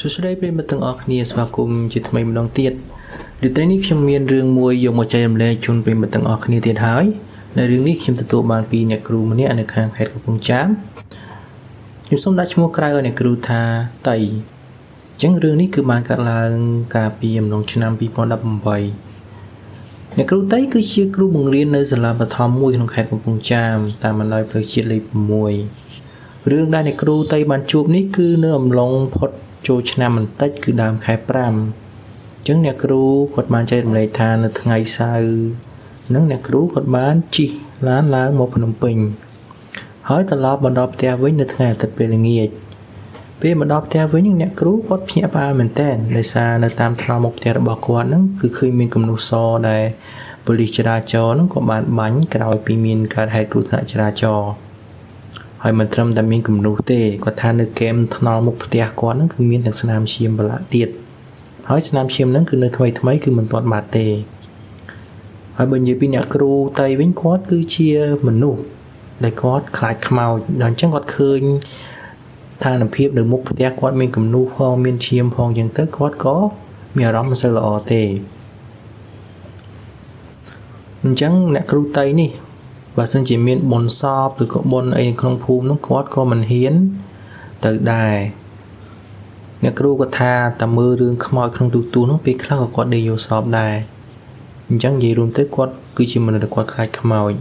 សួស្តីប្រិយមិត្តទាំងអស់គ្នាស្វាគមន៍ជាថ្មីម្ដងទៀតនៅថ្ងៃនេះខ្ញុំមានរឿងមួយយកមកចែករំលែកជូនប្រិយមិត្តទាំងអស់គ្នាទៀតហើយនៅរឿងនេះខ្ញុំទទួលបានពីអ្នកគ្រូម្នាក់នៅខាងខេត្តកំពង់ចាមខ្ញុំសូមដាក់ឈ្មោះក្រៅឲ្យអ្នកគ្រូថាតៃអញ្ចឹងរឿងនេះគឺបានកើតឡើងកាលពីអំឡុងឆ្នាំ2018អ្នកគ្រូតៃគឺជាគ្រូបង្រៀននៅសាលាបឋមមួយក្នុងខេត្តកំពង់ចាមតាមបណ្ដោយផ្លូវជាតិលេខ6រឿងដែលអ្នកគ្រូតៃបានជួបនេះគឺនៅអំឡុងផុតចូលឆ្នាំបន្តិចគឺដើមខែ5អញ្ចឹងអ្នកគ្រូគាត់បានចែករំលែកថានៅថ្ងៃសៅរ៍នឹងអ្នកគ្រូគាត់បានជិះឡានឡើងមកភ្នំពេញហើយត្រឡប់មកដល់ផ្ទះវិញនៅថ្ងៃអាទិត្យពេលល្ងាចពេលមកដល់ផ្ទះវិញអ្នកគ្រូគាត់ភ្ញាក់ផ្អើលមែនទែនដោយសារនៅតាមថ្នល់មុខផ្ទះរបស់គាត់ហ្នឹងគឺឃើញមានគំនូសសដែលប៉ូលីសចរាចរណ៍ហ្នឹងក៏បានបាញ់ក្រោយពីមានកើតហេតុគ្រោះថ្នាក់ចរាចរណ៍ហើយមិនត្រឹមតែមានគំនូសទេគាត់ថានៅគែមថ្នល់មុខផ្ទះគាត់ហ្នឹងគឺមានទាំងស្នាមឈាមប្រឡាក់ទៀតហើយស្នាមឈាមហ្នឹងគឺនៅថ្មីគឺមិនទាន់បាត់ទេហើយបើនិយាយពីអ្នកគ្រូតៃវិញគាត់គឺជាមនុស្សដែលគាត់ខ្លាចខ្មោចដល់អញ្ចឹងគាត់ឃើញស្ថានភាពនៅមុខផ្ទះគាត់មានគំនូសផងមានឈាមផងអញ្ចឹងទៅគាត់ក៏មានអារម្មណ៍មិនសូវល្អទេអញ្ចឹងអ្នកគ្រូតៃនេះបើសិនជាមានបុណ្យសពឬក៏បុណ្យអីក្នុងភូមិនោះគាត់ក៏មិនហ៊ានទៅដែរអ្នកគ្រូក៏ថាតែមើលរឿងខ្មោចក្នុងទូរទស្សន៍នោះពេលខ្លះក៏គាត់ដេកយល់សពដែរអញ្ចឹងនិយាយរួមទៅគាត់គឺជាមនុស្សដែលគាត់ខ្លាចខ្មោច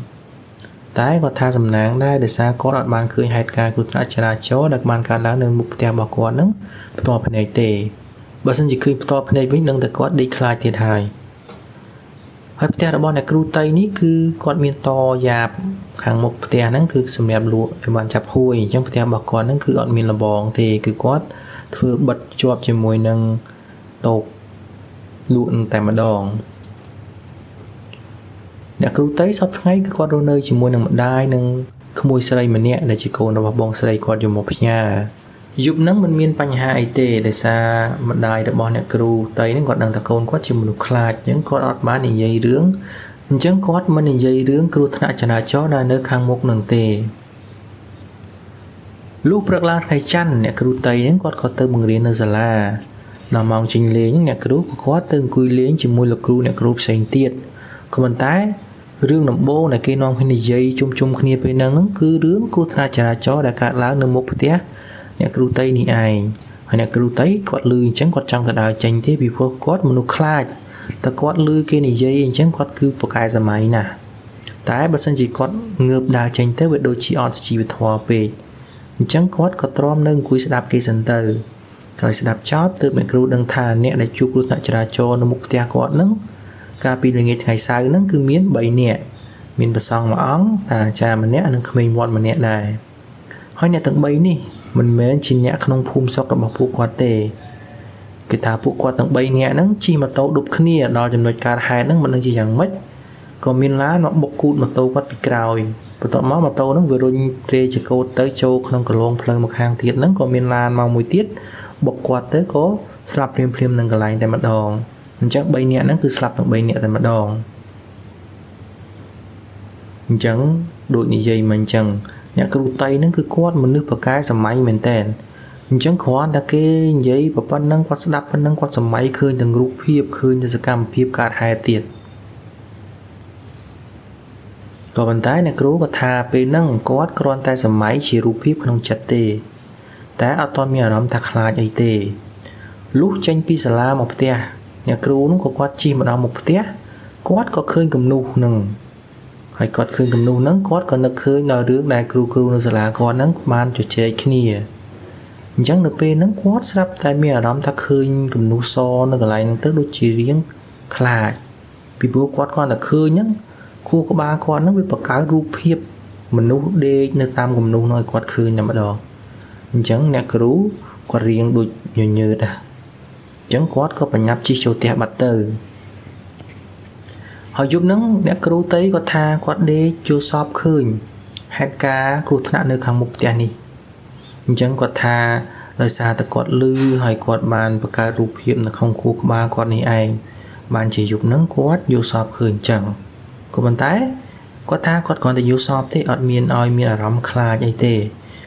តែគាត់ថាសំណាងដែរដោយសារគាត់អត់បានឃើញហេតុការណ៍គ្រោះថ្នាក់ចរាចរណ៍ដែលបានកើតឡើងនៅមុខផ្ទះរបស់គាត់ហ្នឹងផ្ទាល់ភ្នែកទេបើសិនជាឃើញផ្ទាល់ភ្នែកវិញនឹងតែគាត់ដេកខ្លាចទៀតហើយផ្ទះរបស់អ្នកគ្រូតៃនេះគឺគាត់មានតយ៉ាបខាងមុខផ្ទះហ្នឹងគឺសម្រាប់លក់ឲ្យបានចាប់ហួយអញ្ចឹងផ្ទះរបស់គាត់ហ្នឹងគឺអត់មានលបងទេគឺគាត់ធ្វើបិទជាប់ជាមួយនឹងតូបលក់តែម្ដងអ្នកគ្រូតៃសប្តាហ៍ថ្ងៃគឺគាត់រស់នៅជាមួយនឹងម្ដាយនិងក្មួយស្រីម្នាក់ដែលជាកូនរបស់បងស្រីគាត់យកមកផ្ញើយប់ហ្នឹងមិនមានបញ្ហាអីទេដោយសារម្ដាយរបស់អ្នកគ្រូតៃហ្នឹងគាត់ដឹងថាកូនគាត់ជាមនុស្សខ្លាចអញ្ចឹងគាត់អត់បាននិយាយរឿងអញ្ចឹងគាត់មិននិយាយរឿងគ្រោះថ្នាក់ចរាចរណ៍ដែលនៅខាងមុខនឹងទេលុះព្រឹកឡើងថ្ងៃច័ន្ទអ្នកគ្រូតៃហ្នឹងគាត់ក៏ទៅបង្រៀននៅសាលាដល់ម៉ោងចេញលេងអ្នកគ្រូក៏គាត់ទៅអង្គុយលេងជាមួយលោកគ្រូអ្នកគ្រូផ្សេងទៀតក៏ប៉ុន្តែរឿងដំបូងដែលគេនាំគ្នានិយាយជុំគ្នាពេលហ្នឹងគឺរឿងគ្រោះថ្នាក់ចរាចរណ៍ដែលកើតឡើងនៅមុខផ្ទះអ្នកគ្រូតៃនេះឯងហើយអ្នកគ្រូតៃគាត់លឺអញ្ចឹងគាត់ចង់ទៅដើរចេញទេពីព្រោះគាត់មនុស្សខ្លាចតែគាត់លឺគេនិយាយអញ្ចឹងគាត់គឺប្រកែសម័យណាស់តែបើសិនជាគាត់ងើបដើរចេញទៅវាដូចជាអត់ជីវធម៌ពេកអញ្ចឹងគាត់ក៏ទ្រាំនៅអង្គុយស្ដាប់គេសិនទៅក្រោយស្ដាប់ចប់ទើបអ្នកគ្រូដឹងថាអ្នកដែលជួបគ្រោះថ្នាក់ចរាចរណ៍នៅមុខផ្ទះគាត់ហ្នឹងកាលពីល្ងាចថ្ងៃសៅរ៍ហ្នឹងគឺមាន3នាក់មានព្រះសង្ឃមួយអង្គតាអាចារ្យម្នាក់និងក្មេងវត្តម្នាក់ដែរហើយអ្នកទាំង3នេះមិនមែនជាអ្នកក្នុងភូមិស្រុករបស់ពួកគាត់ទេគេថាពួកគាត់ទាំង3នាក់ហ្នឹងជិះម៉ូតូឌុបគ្នាដល់ចំណុចកើតហេតុហ្នឹងមិនដឹងជាយ៉ាងម៉េចក៏មានឡានមកបុកគូតម៉ូតូគាត់ពីក្រោយបន្ទាប់មកម៉ូតូហ្នឹងវារុញត្រេជាកោតទៅចូលក្នុងកន្លងផ្លូវមកខាងទៀតហ្នឹងក៏មានឡានមកមួយទៀតបុកគាត់ទៅក៏ស្លាប់ភ្លាមនឹងកន្លែងតែម្ដងអញ្ចឹង3នាក់ហ្នឹងគឺស្លាប់ទាំង3នាក់តែម្ដងអញ្ចឹងដូចនិយាយមកអញ្ចឹងអ្នកគ្រូតៃហ្នឹងគឺគាត់មនុស្សប្រកែសម័យមែនតើអញ្ចឹងគ្រាន់តែគេនិយាយប៉ុណ្ណឹងគាត់ស្ដាប់ប៉ុណ្ណឹងគាត់សម័យឃើញទាំងរូបភាពឃើញទាំងសកម្មភាពកើតហេតុទៀតក៏ប៉ុន្តែអ្នកគ្រូក៏ថាពេលហ្នឹងគាត់គ្រាន់តែសម័យជារូបភាពក្នុងចិត្តទេតែអត់ទាន់មានអារម្មណ៍ថាខ្លាចអីទេលុះចេញពីសាលាមកផ្ទះអ្នកគ្រូនោះក៏គាត់ជិះមកដល់មុខផ្ទះគាត់ក៏ឃើញគំនូសហ្នឹងហើយគាត់ឃើញគំនូសហ្នឹងគាត់ក៏នឹកឃើញដល់រឿងដែលគ្រូនៅសាលាគាត់ហ្នឹងបានជជែកគ្នាអញ្ចឹងនៅពេលហ្នឹងគាត់ស្រាប់តែមានអារម្មណ៍ថាឃើញគំនូសសនៅកន្លែងហ្នឹងទៅដូចជារៀងខ្លាចពីព្រោះគាត់គ្រាន់តែឃើញហ្នឹងខួរក្បាលគាត់ហ្នឹងវាបង្កើតរូបភាពមនុស្សដេកនៅតាមគំនូសនោះឲ្យគាត់ឃើញតែម្ដងអញ្ចឹងអ្នកគ្រូគាត់រៀងដូចញញើតអញ្ចឹងគាត់ក៏បញ្ញាប់ជិះចូលផ្ទះបាត់ទៅហើយយប់ហ្នឹងអ្នកគ្រូតៃគាត់ថាគាត់ដេកចូលសពឃើញហេតុការណ៍គ្រោះថ្នាក់នៅខាងមុខផ្ទះនេះអញ្ចឹងគាត់ថាដោយសារតែគាត់លឺហើយគាត់បានបង្កើតរូបភាពនៅក្នុងខួរក្បាលគាត់នេះឯងបានជាយប់ហ្នឹងគាត់យល់សពឃើញអញ្ចឹងក៏ប៉ុន្តែគាត់ថាគាត់គ្រាន់តែយល់សពទេអត់មានឲ្យមានអារម្មណ៍ខ្លាចអីទេ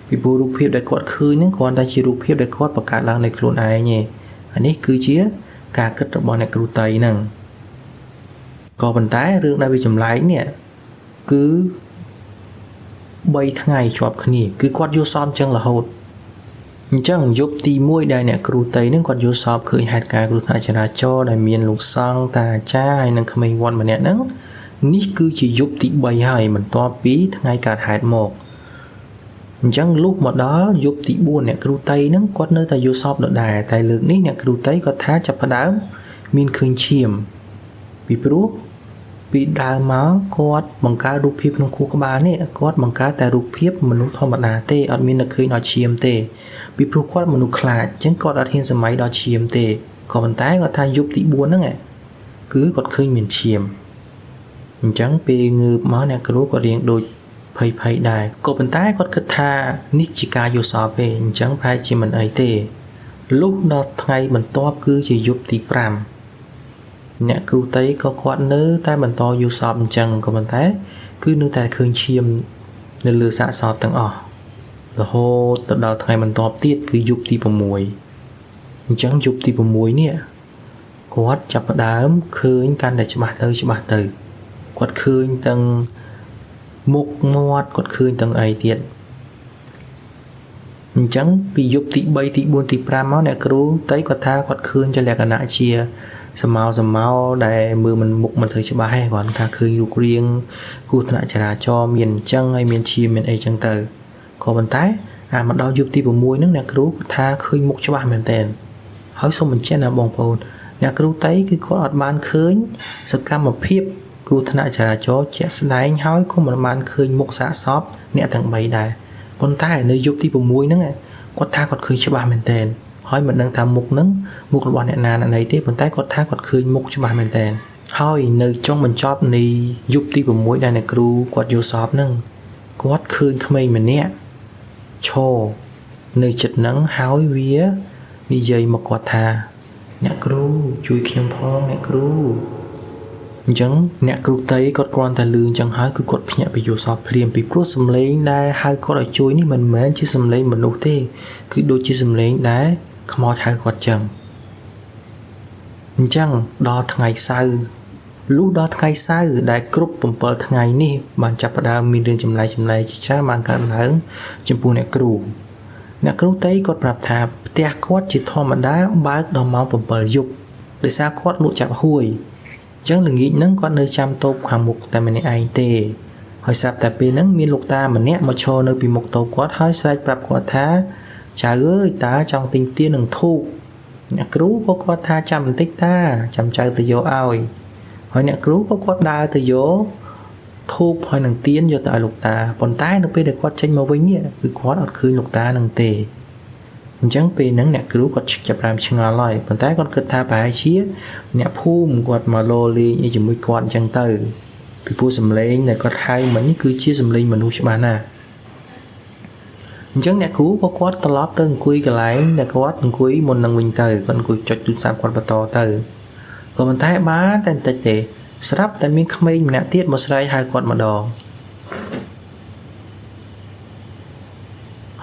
ពីព្រោះរូបភាពដែលគាត់ឃើញហ្នឹងគ្រាន់តែជារូបភាពដែលគាត់បង្កើតឡើងในខ្លួនឯងទេអានេះគឺជាការគិតរបស់អ្នកគ្រូតៃហ្នឹងក៏ប៉ុន្តែរឿងដែលវាចម្លែកនេះគឺ3ថ្ងៃជាប់គ្នាគឺគាត់យល់សពចឹងរហូតអញ្ចឹងយប់ទី1ដែលអ្នកគ្រូតៃនឹងគាត់យល់សពឃើញហេតុការណ៍គ្រោះថ្នាក់ចរាចរណ៍ដែលមានលោកសង្ឃតាអាចារ្យហើយនិងក្មេងវត្តម្នាក់ហ្នឹងនេះគឺជាយប់ទី3ហើយបន្ទាប់ពីថ្ងៃកើតហេតុមកអញ្ចឹងលុះមកដល់យប់ទី4អ្នកគ្រូតៃហ្នឹងគាត់នៅតែយល់សពដដែលតែលើកនេះអ្នកគ្រូតៃគាត់ថាចាប់ផ្ដើមមានឃើញឈាមពីព្រោះពីដើមមកគាត់បង្កើតរូបភាពក្នុងខួរក្បាលនេះគាត់បង្កើតតែរូបភាពមនុស្សធម្មតាទេអត់មាននឹកឃើញដល់ឈាមទេពីព្រោះគាត់មនុស្សខ្លាចអញ្ចឹងគាត់អត់ហ៊ានសម័យដល់ឈាមទេក៏ប៉ុន្តែគាត់ថាយប់ទី4ហ្នឹងគឺគាត់ឃើញមានឈាមអញ្ចឹងពេលងើបមកអ្នកគ្រូក៏រៀងដូចភ័យដែរក៏ប៉ុន្តែគាត់គិតថានេះជាការយល់សពទេអញ្ចឹងប្រហែលជាមិនអីទេលុះដល់ថ្ងៃបន្ទាប់គឺជាយប់ទី5អ្នកគ្រូតៃក៏គាត់នៅតែបន្តយល់សពអញ្ចឹងក៏ប៉ុន្តែគឺនៅតែឃើញឈាមនៅលើសាកសពទាំងអស់រហូតទៅដល់ថ្ងៃបន្ទាប់ទៀតគឺយប់ទី6អញ្ចឹងយប់ទី6នេះគាត់ចាប់ផ្ដើមឃើញកាន់តែច្បាស់ទៅគាត់ឃើញទាំងមុខមាត់គាត់ឃើញទាំងអីទៀតអញ្ចឹងពីយប់ទី3ទី4ទី5មកអ្នកគ្រូតៃគាត់ថាគាត់ឃើញជាលក្ខណៈជាសមោដែលមើលមិនមុខមិនសូវច្បាស់ទេគាត់ថាឃើញរូបរាងគ្រោះថ្នាក់ចរាចរណ៍មានអញ្ចឹងហើយមានឈាមមានអីអញ្ចឹងទៅក៏ប៉ុន្តែមកដល់យប់ទី6ហ្នឹងអ្នកគ្រូគាត់ថាឃើញមុខច្បាស់មែនតើហើយសូមបញ្ជាក់ណាបងប្អូនអ្នកគ្រូតៃគឺគាត់អត់បានឃើញសកម្មភាពគ្រោះថ្នាក់ចរាចរណ៍ជាក់ស្ដែងហើយក៏មិនបានឃើញមុខសាកសពអ្នកទាំង3ដែរប៉ុន្តែនៅយប់ទី6ហ្នឹងគាត់ថាគាត់ឃើញច្បាស់មែនតើហើយមិនដឹងថាមុខហ្នឹងមុខរបស់អ្នកណាណីទេប៉ុន្តែគាត់ថាគាត់ឃើញមុខច្បាស់មែនតើហើយនៅចុងបញ្ចប់នៃយប់ទី6ដែលអ្នកគ្រូគាត់យល់សពហ្នឹងគាត់ឃើញក្មេងម្នាក់ឈរនៅចិត្តហ្នឹងហើយវានិយាយមកគាត់ថាអ្នកគ្រូជួយខ្ញុំផងអ្នកគ្រូអញ្ចឹងអ្នកគ្រូតៃគាត់គ្រាន់តែលឺអញ្ចឹងហើយគឺគាត់ភ្ញាក់ពីយល់សពភ្លាមពីព្រោះសំឡេងដែលហៅគាត់ឲ្យជួយនេះមិនមែនជាសំឡេងមនុស្សទេគឺដូចជាសំឡេងដែលខ្មោចហៅគាត់ចឹងអញ្ចឹងដល់ថ្ងៃសៅរ៍លុះដល់ថ្ងៃសៅរ៍ដែលគ្រប់7ថ្ងៃនេះបានចាប់ផ្ដើមមានរឿងចម្លែកជាច្រើនបានកើតឡើងចំពោះអ្នកគ្រូតៃគាត់ប្រាប់ថាផ្ទះគាត់ជាធម្មតាបើកដល់ម៉ោង7យប់ដោយសារគាត់លក់ចាប់ហួយអញ្ចឹងល្ងាចហ្នឹងគាត់នៅចាំតូបខាងមុខតែម្នាក់ឯងទេហើយស្រាប់តែពេលហ្នឹងមានលោកតាម្នាក់មកឈរនៅពីមុខតូបគាត់ហើយស្រែកប្រាប់គាត់ថាចៅអើយតាចង់ទិញទៀននឹងធូបអ្នកគ្រូក៏គាត់ថាចាំបន្តិចតាចាំចៅទៅយកឲ្យហើយអ្នកគ្រូក៏គាត់ដើរទៅយកធូបហើយនឹងទៀនយកទៅឲ្យលោកតាប៉ុន្តែនៅពេលដែលគាត់ចេញមកវិញនេះគឺគាត់អត់ឃើញលោកតានឹងទេអញ្ចឹងពេលហ្នឹងអ្នកគ្រូគាត់ចាប់ផ្ដើមឆ្ងល់ហើយប៉ុន្តែគាត់គិតថាប្រហែលជាអ្នកភូមិគាត់មកលោលេងអីជាមួយគាត់អញ្ចឹងទៅពីព្រោះសំឡេងដែលគាត់ហៅមិញគឺជាសំឡេងមនុស្សច្បាស់ណាស់អញ្ចឹងអ្នកគ្រូក៏គាត់ត្រឡប់ទៅអង្គុយកន្លែងដែលគាត់អង្គុយមុននឹងវិញទៅគាត់អង្គុយចុចទូរស័ព្ទគាត់បន្តទៅក៏ប៉ុន្តែបានតែបន្តិចទេស្រាប់តែមានក្មេងម្នាក់ទៀតមកស្រែកហៅគាត់ម្ដង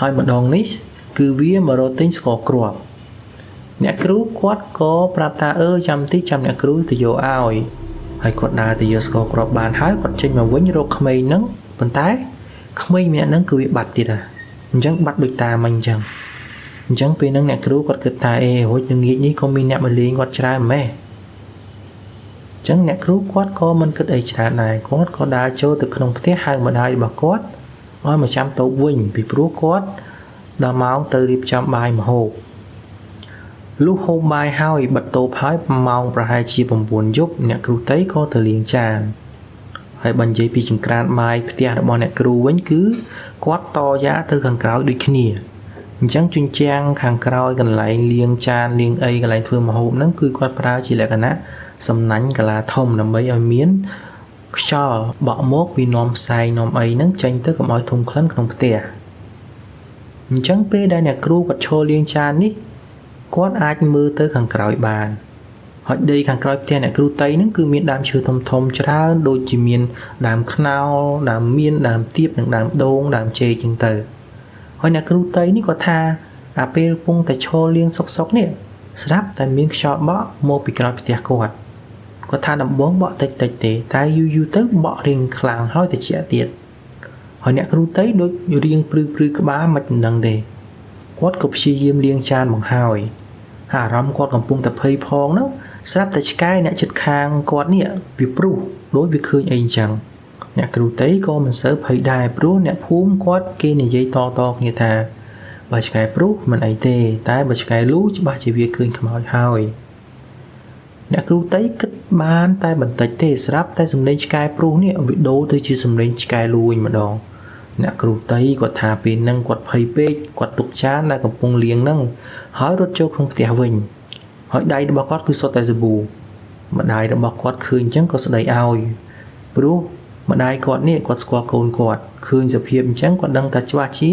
ហើយម្ដងនេះគឺវាមករកទិញស្ករគ្រាប់អ្នកគ្រូគាត់ក៏ប្រាប់ថាចាំតិចចាំអ្នកគ្រូទៅយកឲ្យហើយគាត់ដើរទៅយកស្ករគ្រាប់បានហើយគាត់ចេញមកវិញរកក្មេងហ្នឹងប៉ុន្តែក្មេងម្នាក់ហ្នឹងគឺវាបាត់ទៀតអញ្ចឹងបាត់ដូចតាមិញអញ្ចឹងពេលហ្នឹងអ្នកគ្រូគាត់គិតថារួចនឹងងាកនេះក៏មានអ្នកមកលេងគាត់ច្រើនម៉េះអញ្ចឹងអ្នកគ្រូគាត់ក៏មិនគិតអីច្រើនដែរគាត់ក៏ដើរចូលទៅក្នុងផ្ទះហៅម្ដាយរបស់គាត់ឲ្យមកចាំតូបវិញពីព្រោះគាត់ដល់ម៉ោងទៅរៀបចំបាយម្ហូបលុះហូបបាយហើយបិទតូបហើយម៉ោងប្រហែលជា9យប់អ្នកគ្រូតៃក៏ទៅលាងចានហើយបើនិយាយពីចង្ក្រានបាយផ្ទះរបស់អ្នកគ្រូវិញគឺគាត់តយ៉ាទៅខាងក្រោយដូចគ្នាអញ្ចឹងជញ្ជាំងខាងក្រោយកន្លែងលាងចានលាងអីកន្លែងធ្វើម្ហូបហ្នឹងគឺគាត់ប្រើជាលក្ខណៈសំណាញ់កាឡាធំដើម្បីឲ្យមានខ្យល់បក់មកវានាំផ្សែងនាំអីហ្នឹងចេញទៅកុំឲ្យធំក្លិនក្នុងផ្ទះអញ្ចឹងពេលដែលអ្នកគ្រូគាត់ឈរលាងចាននេះគាត់អាចមើលទៅខាងក្រោយបានហើយដីខាងក្រោយផ្ទះអ្នកគ្រូតៃហ្នឹងគឺមានដើមឈើធំច្រើនដូចជាមានដើមខ្នោដើមមៀនដើមទៀបនិងដើមដូងដើមចេកចឹងទៅហ ហើយអ្នកគ្រូតៃនេះក៏ថាអាពេលកំពុងតែឈរលៀងសុកនេះស្រាប់តែមានខ្យល់បក់មកពីក្រោយផ្ទះគាត់គាត់ថាដំបងបក់តិចទេតែយូរទៅបក់រៀងខ្លាំងហើយតិចទៀតហើយអ្នកគ្រូតៃដូចរៀងព្រឺក្បាលមិនដឹងទេគាត់ក៏ព្យាយាមលាងចានបង្ហើយអារម្មណ៍គាត់កំពុងតែភ័យផងនោះស្រាប់តែឆ្កែអ្នកជិតខាងគាត់នេះវាព្រុសដូចវាឃើញអីអញ្ចឹងអ្នកគ្រូតៃក៏មិនសូវភ័យដែរព្រោះអ្នកភូមិគាត់គេនិយាយតគ្នាថាបើឆ្កែព្រុសមិនអីទេតែបើឆ្កែលូច្បាស់ជាវាឃើញខ្មោចហើយអ្នកគ្រូតៃគិតបានតែបន្តិចទេស្រាប់តែសំឡេងឆ្កែព្រុសនេះវាដូរទៅជាសំឡេងឆ្កែលូវិញម្ដងអ្នកគ្រូតៃគាត់ថាពេលហ្នឹងគាត់ភ័យពេកគាត់ទុកចានដែលកំពុងលាងហ្នឹងហើយរត់ចូលក្នុងផ្ទះវិញហើយដៃរបស់គាត់គឺសុទ្ធតែសាប៊ូម្ដាយរបស់គាត់ឃើញអញ្ចឹងក៏ស្ដីឲ្យព្រោះម្ដាយគាត់នេះគាត់ស្គាល់កូនគាត់ឃើញសភាពអញ្ចឹងគាត់ដឹងថាច្បាស់ជា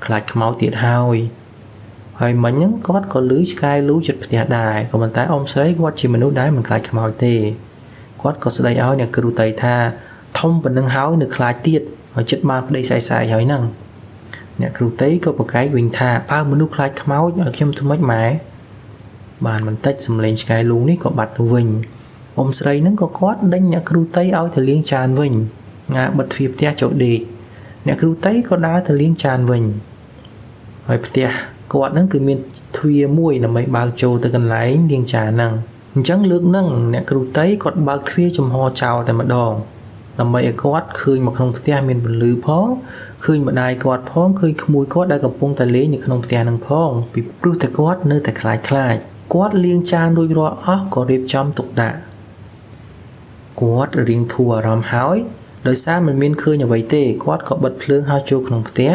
ខ្លាចខ្មោចទៀតហើយមិញហ្នឹងគាត់ក៏លឺឆ្កែលូជិតផ្ទះដែរក៏ប៉ុន្តែអ៊ំស្រីគាត់ជាមនុស្សដែរមិនខ្លាចខ្មោចទេគាត់ក៏ស្ដីឲ្យអ្នកគ្រូតៃថាធំប៉ុណ្ណឹងហើយនៅខ្លាចទៀតហើយចិត្តបានប្តីស្អែកហើយហ្នឹងអ្នកគ្រូតៃក៏ប្រកែកវិញថាបើមនុស្សខ្លាចខ្មោចឲ្យខ្ញុំធ្វើម៉េចម៉ែបានបន្តិចសំឡេងឆ្កែលូនេះក៏បាត់ទៅវិញអ៊ំស្រីហ្នឹងក៏គាត់ដេញអ្នកគ្រូតៃឲ្យទៅលាងចានវិញងាបិទទ្វារផ្ទះចូលដេកអ្នកគ្រូតៃក៏ដើរទៅលាងចានវិញហើយផ្ទះគាត់ហ្នឹងគឺមានទ្វារមួយដើម្បីបើកចូលទៅកន្លែងលាងចានហ្នឹងអញ្ចឹងលើកហ្នឹងអ្នកគ្រូតៃគាត់បើកទ្វារចំហចោលតែម្ដងដើម្បីឲ្យគាត់ឃើញមកក្នុងផ្ទះមានពន្លឺផងឃើញម្ដាយគាត់ផងឃើញក្មួយគាត់ដែលកំពុងតែលេងនៅក្នុងផ្ទះហ្នឹងផងពីព្រោះតែគាត់នៅតែខ្លាចគាត់លាងចានរួចរាល់អស់ក៏រៀបចំទុកដាក់គាត់រៀងធូរអារម្មណ៍ហើយដោយសារមិនមានឃើញអ្វីទេគាត់ក៏បិទភ្លើងហើយចូលក្នុងផ្ទះ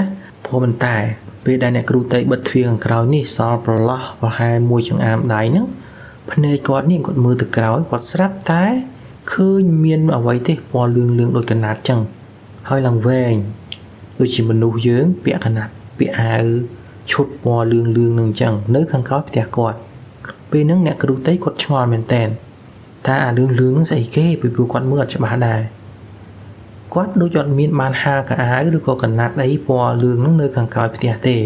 ប៉ុន្តែពេលដែលអ្នកគ្រូតៃបិទទ្វារខាងក្រោយនេះសល់ប្រឡោះប្រហែលមួយចង្អាមដៃហ្នឹងភ្នែកគាត់នេះគាត់មើលទៅក្រោយគាត់ស្រាប់តែឃើញមានអ្វីទេពណ៌លឿងដូចកណាត់ចឹងហើយឡើងវែងដូចជាមនុស្សយើងពាក់កណាត់ពាក់អាវឈុតពណ៌លឿងនឹងចឹងនៅខាងក្រោយផ្ទះគាត់ពេលហ្នឹងអ្នកគ្រូតៃគាត់ឆ្ងល់មែនតើថាអាលឿងហ្នឹងស្អីគេពីព្រោះគាត់មើលអត់ច្បាស់ដែរគាត់ដូចអត់មានបានហាលកៅអៅឬក៏កណាត់អីពណ៌លឿងហ្នឹងនៅខាងក្រោយផ្ទះទេ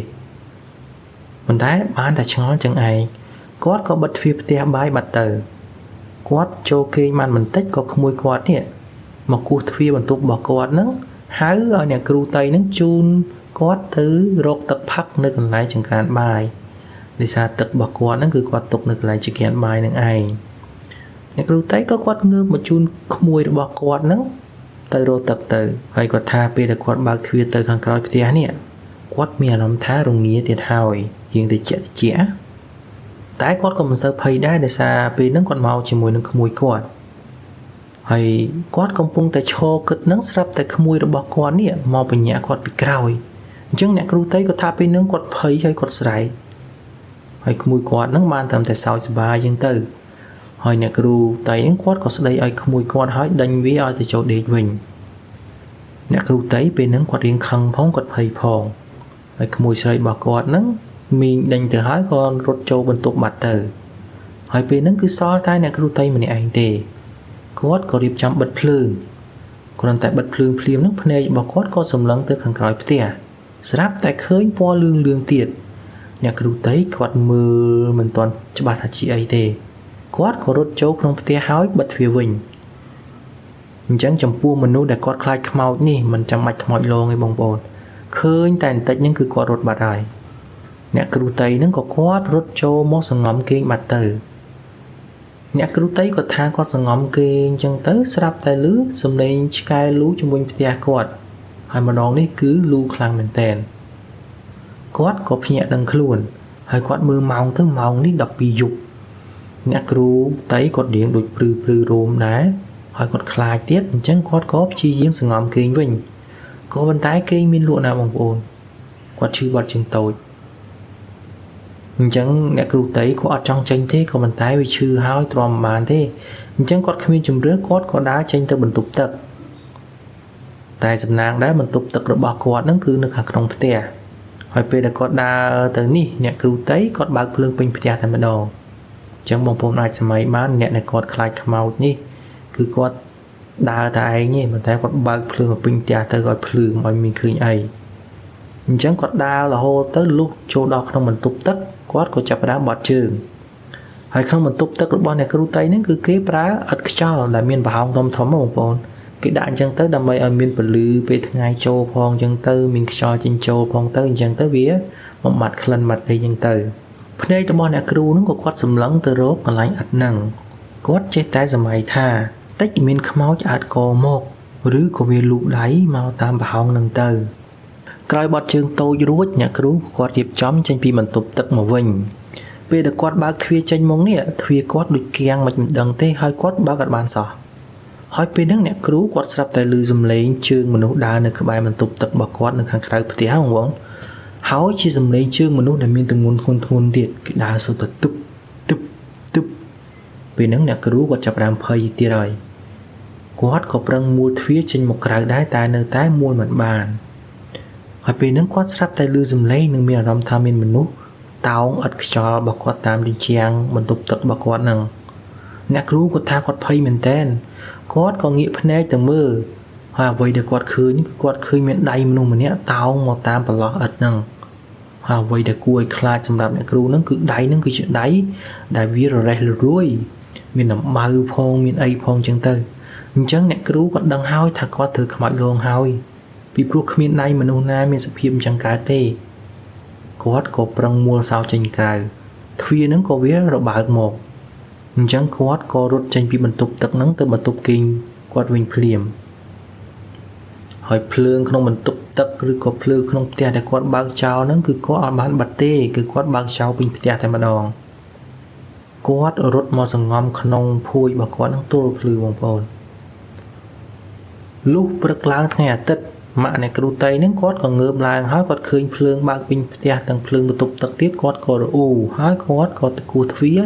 ប៉ុន្តែបានតែឆ្ងល់ចឹងឯងគាត់ក៏បិទទ្វារផ្ទះបាយបាត់ទៅគាត់ចូលគេងបានបន្តិចក៏ក្មួយគាត់នេះមកគោះទ្វារបន្ទប់របស់គាត់ហ្នឹងហៅឲ្យអ្នកគ្រូតៃហ្នឹងជូនគាត់ទៅរកទឹកផឹកនៅកន្លែងចង្ក្រានបាយដោយសារទឹករបស់គាត់ហ្នឹងគឺគាត់ទុកនៅកន្លែងចង្ក្រានបាយហ្នឹងឯងអ្នកគ្រូតៃក៏គាត់ងើបមកជូនក្មួយរបស់គាត់ហ្នឹងទៅរកទឹកទៅហើយគាត់ថាពេលដែលគាត់បើកទ្វារទៅខាងក្រោយផ្ទះនេះគាត់មានអារម្មណ៍ថារងាទៀតហើយរៀងតិចតែគាត់ក៏មិនសូវភ័យដែរដោយសារពេលហ្នឹងគាត់មកជាមួយនឹងក្មួយគាត់ហើយគាត់កំពុងតែឈរគិតហ្នឹងស្រាប់តែក្មួយរបស់គាត់នេះមកបញ្ញាគាត់ពីក្រោយអញ្ចឹងអ្នកគ្រូតៃគាត់ថាពេលហ្នឹងគាត់ភ័យហើយគាត់ស្រែកហើយក្មួយគាត់ហ្នឹងបានត្រឹមតែសើចសប្បាយអញ្ចឹងទៅហើយអ្នកគ្រូតៃហ្នឹងគាត់ក៏ស្ដីឲ្យក្មួយគាត់ហើយដេញវាឲ្យទៅចូលដេកវិញអ្នកគ្រូតៃពេលហ្នឹងគាត់រៀងខឹងផងគាត់ភ័យផងហើយក្មួយស្រីរបស់គាត់ហ្នឹងមីងដេញទៅហើយក៏រត់ចូលបន្ទប់បាត់ទៅហើយពេលហ្នឹងគឺសល់តែអ្នកគ្រូតៃម្នាក់ឯងទេគាត់ក៏រៀបចំបិទភ្លើងគ្រាន់តែបិទភ្លើងភ្លាមហ្នឹងភ្នែករបស់គាត់ក៏សម្លឹងទៅខាងក្រោយផ្ទះស្រាប់តែឃើញពណ៌លឿងទៀតអ្នកគ្រូតៃគាត់មើលមិនទាន់ច្បាស់ថាជាអីទេគាត់ក៏រត់ចូលក្នុងផ្ទះហើយបិទទ្វារវិញអញ្ចឹងចំពោះមនុស្សដែលគាត់ខ្លាចខ្មោចនេះមិនចាំបាច់ខ្មោចលងទេបងប្អូនឃើញតែបន្តិចហ្នឹងគឺគាត់រត់បាត់ហើយអ្នកគ្រូតៃហ្នឹងក៏គាត់រត់ចូលមកសង្ងំគេងបាត់ទៅអ្នកគ្រូតៃគាត់ថាគាត់សង្ងំគេងអញ្ចឹងទៅស្រាប់តែឮសំឡេងឆ្កែលូជំនួយផ្ទះគាត់ហើយម្ដងនេះគឺលូខ្លាំងមែនតើគាត់ក៏ភ្ញាក់ដឹងខ្លួនហើយគាត់មើលម៉ោងទៅម៉ោងនេះ12យប់អ្នកគ្រូតៃគាត់រៀងដូចព្រឺរោមដែរហើយគាត់ខ្លាចទៀតអញ្ចឹងគាត់ក៏ព្យាយាមសង្ងំគេងវិញក៏ប៉ុន្តែគេងមានលក់ណាបងប្អូនគាត់ឈឺបាត់ជើងតូចអញ្ចឹងអ្នកគ្រូតៃគាត់អត់ចង់ចេញទេក៏ប៉ុន្តែវាឈឺហើយទ្រាំមិនបានទេអញ្ចឹងគាត់គ្មានជំរឿគាត់ក៏ដើរចេញទៅបន្ទប់ទឹកតែសំណាងដែរបន្ទប់ទឹករបស់គាត់ហ្នឹងគឺនៅខាងក្នុងផ្ទះហើយពេលដែលគាត់ដើរទៅនេះអ្នកគ្រូតៃគាត់បើកភ្លើងពេញផ្ទះតែម្ដងអញ្ចឹងបងប្អូនអាចសម័យបានអ្នកដែលគាត់ខ្លាចខ្មោចនេះគឺគាត់ដើរតែឯងទេប៉ុន្តែគាត់បើកភ្លើងពេញផ្ទះទៅឲ្យភ្លើងឲ្យមានឃើញអី អញ្ចឹងគាត់ដើររហូតទៅលុះចូលដល់ក្នុងបន្ទប់ទឹកគាត់ក៏ចាប់ផ្ដើមបត់ជើងហើយក្នុងបន្ទប់ទឹករបស់អ្នកគ្រូតៃហ្នឹងគឺគេប្រើឥដ្ឋខ្យល់ដែលមានប្រហោងធំធំបងប្អូនគេដាក់អញ្ចឹងទៅដើម្បីឲ្យមានពន្លឺពេលថ្ងៃចូលផងអញ្ចឹងទៅមានខ្យល់ចេញចូលផងទៅអញ្ចឹងទៅវាបំបត្តិក្លិនបាត់អីអញ្ចឹងទៅភ្នែករបស់អ្នកគ្រូហ្នឹងក៏គាត់សម្លឹងទៅរកកន្លែងឥដ្ឋហ្នឹងគាត់ចេះតែសម័យថាតិចមានខ្មោចអាចកមកឬក៏វាលូកដៃមកតាមប្រហោងហ្នឹងទៅក្រោយបត់ជើងតូចរួចអ្នកគ្រូគាត់រៀបចំចេញពីបន្ទប់ទឹកមកវិញពេលដែលគាត់បើកទ្វារចេញមកនេះទ្វារគាត់ដូចគៀងមិនដឹងទេហើយគាត់បើកអត់បានសោះហើយពេលហ្នឹងអ្នកគ្រូគាត់ស្រាប់តែឮសំឡេងជើងមនុស្សដើរនៅក្បែរបន្ទប់ទឹករបស់គាត់នៅខាងក្រៅផ្ទះបងប្អូនហើយជាសំឡេងជើងមនុស្សដែលមានទម្ងន់ធ្ងន់ទៀតគេដើរសូត្រទៅទឹកពេលហ្នឹងអ្នកគ្រូគាត់ចាប់ផ្ដើមភ័យទៀតហើយគាត់ក៏ប្រឹងមួលទ្វារចេញមកក្រៅដែរតែនៅតែមួលមិនបានហើយពេលហ្នឹងគាត់ស្រាប់តែឮសំឡេងនិងមានអារម្មណ៍ថាមានមនុស្សតោងឥដ្ឋខ្យល់របស់គាត់តាមជញ្ជាំងបន្ទប់ទឹករបស់គាត់ហ្នឹងអ្នកគ្រូគាត់ថាគាត់ភ័យមែនតើគាត់ក៏ងាកភ្នែកទៅមើលហើយអ្វីដែលគាត់ឃើញគឺគាត់ឃើញមានដៃមនុស្សម្នាក់តោងមកតាមប្រឡោះឥដ្ឋហ្នឹងហើយអ្វីដែលគួរឲ្យខ្លាចសម្រាប់អ្នកគ្រូហ្នឹងគឺដៃហ្នឹងគឺជាដៃដែលវាររេះររួយមានដំបៅផងមានអីផងចឹងទៅអញ្ចឹងអ្នកគ្រូគាត់ដឹងហើយថាគាត់ត្រូវខ្មោចលងហើយពីព្រោះគ្មានដៃមនុស្សណាមានសភាពអញ្ចឹងកើតទេគាត់ក៏ប្រឹងមួលសោចេញក្រៅទ្វារហ្នឹងក៏វារបើកមកអញ្ចឹងគាត់ក៏រត់ចេញពីបន្ទប់ទឹកហ្នឹងទៅបន្ទប់គេងគាត់វិញភ្លាមហើយភ្លើងក្នុងបន្ទប់ទឹកឬក៏ភ្លើងក្នុងផ្ទះដែលគាត់បើកចោលហ្នឹងគឺគាត់អត់បានបិទទេគឺគាត់បើកចោលពេញផ្ទះតែម្ដងគាត់រត់មកសង្ងំក្នុងភួយរបស់គាត់ហ្នឹងទល់ភ្លឺបងប្អូនលុះព្រឹកឡើងថ្ងៃអាទិត្យម៉ាក់អ្នកគ្រូតៃហ្នឹងគាត់ក៏ងើបឡើងហើយគាត់ឃើញភ្លើងបើកពេញផ្ទះទាំងភ្លើងបន្ទប់ទឹកទៀតគាត់ក៏រអ៊ូហើយគាត់ក៏ទៅគោះទ្វារ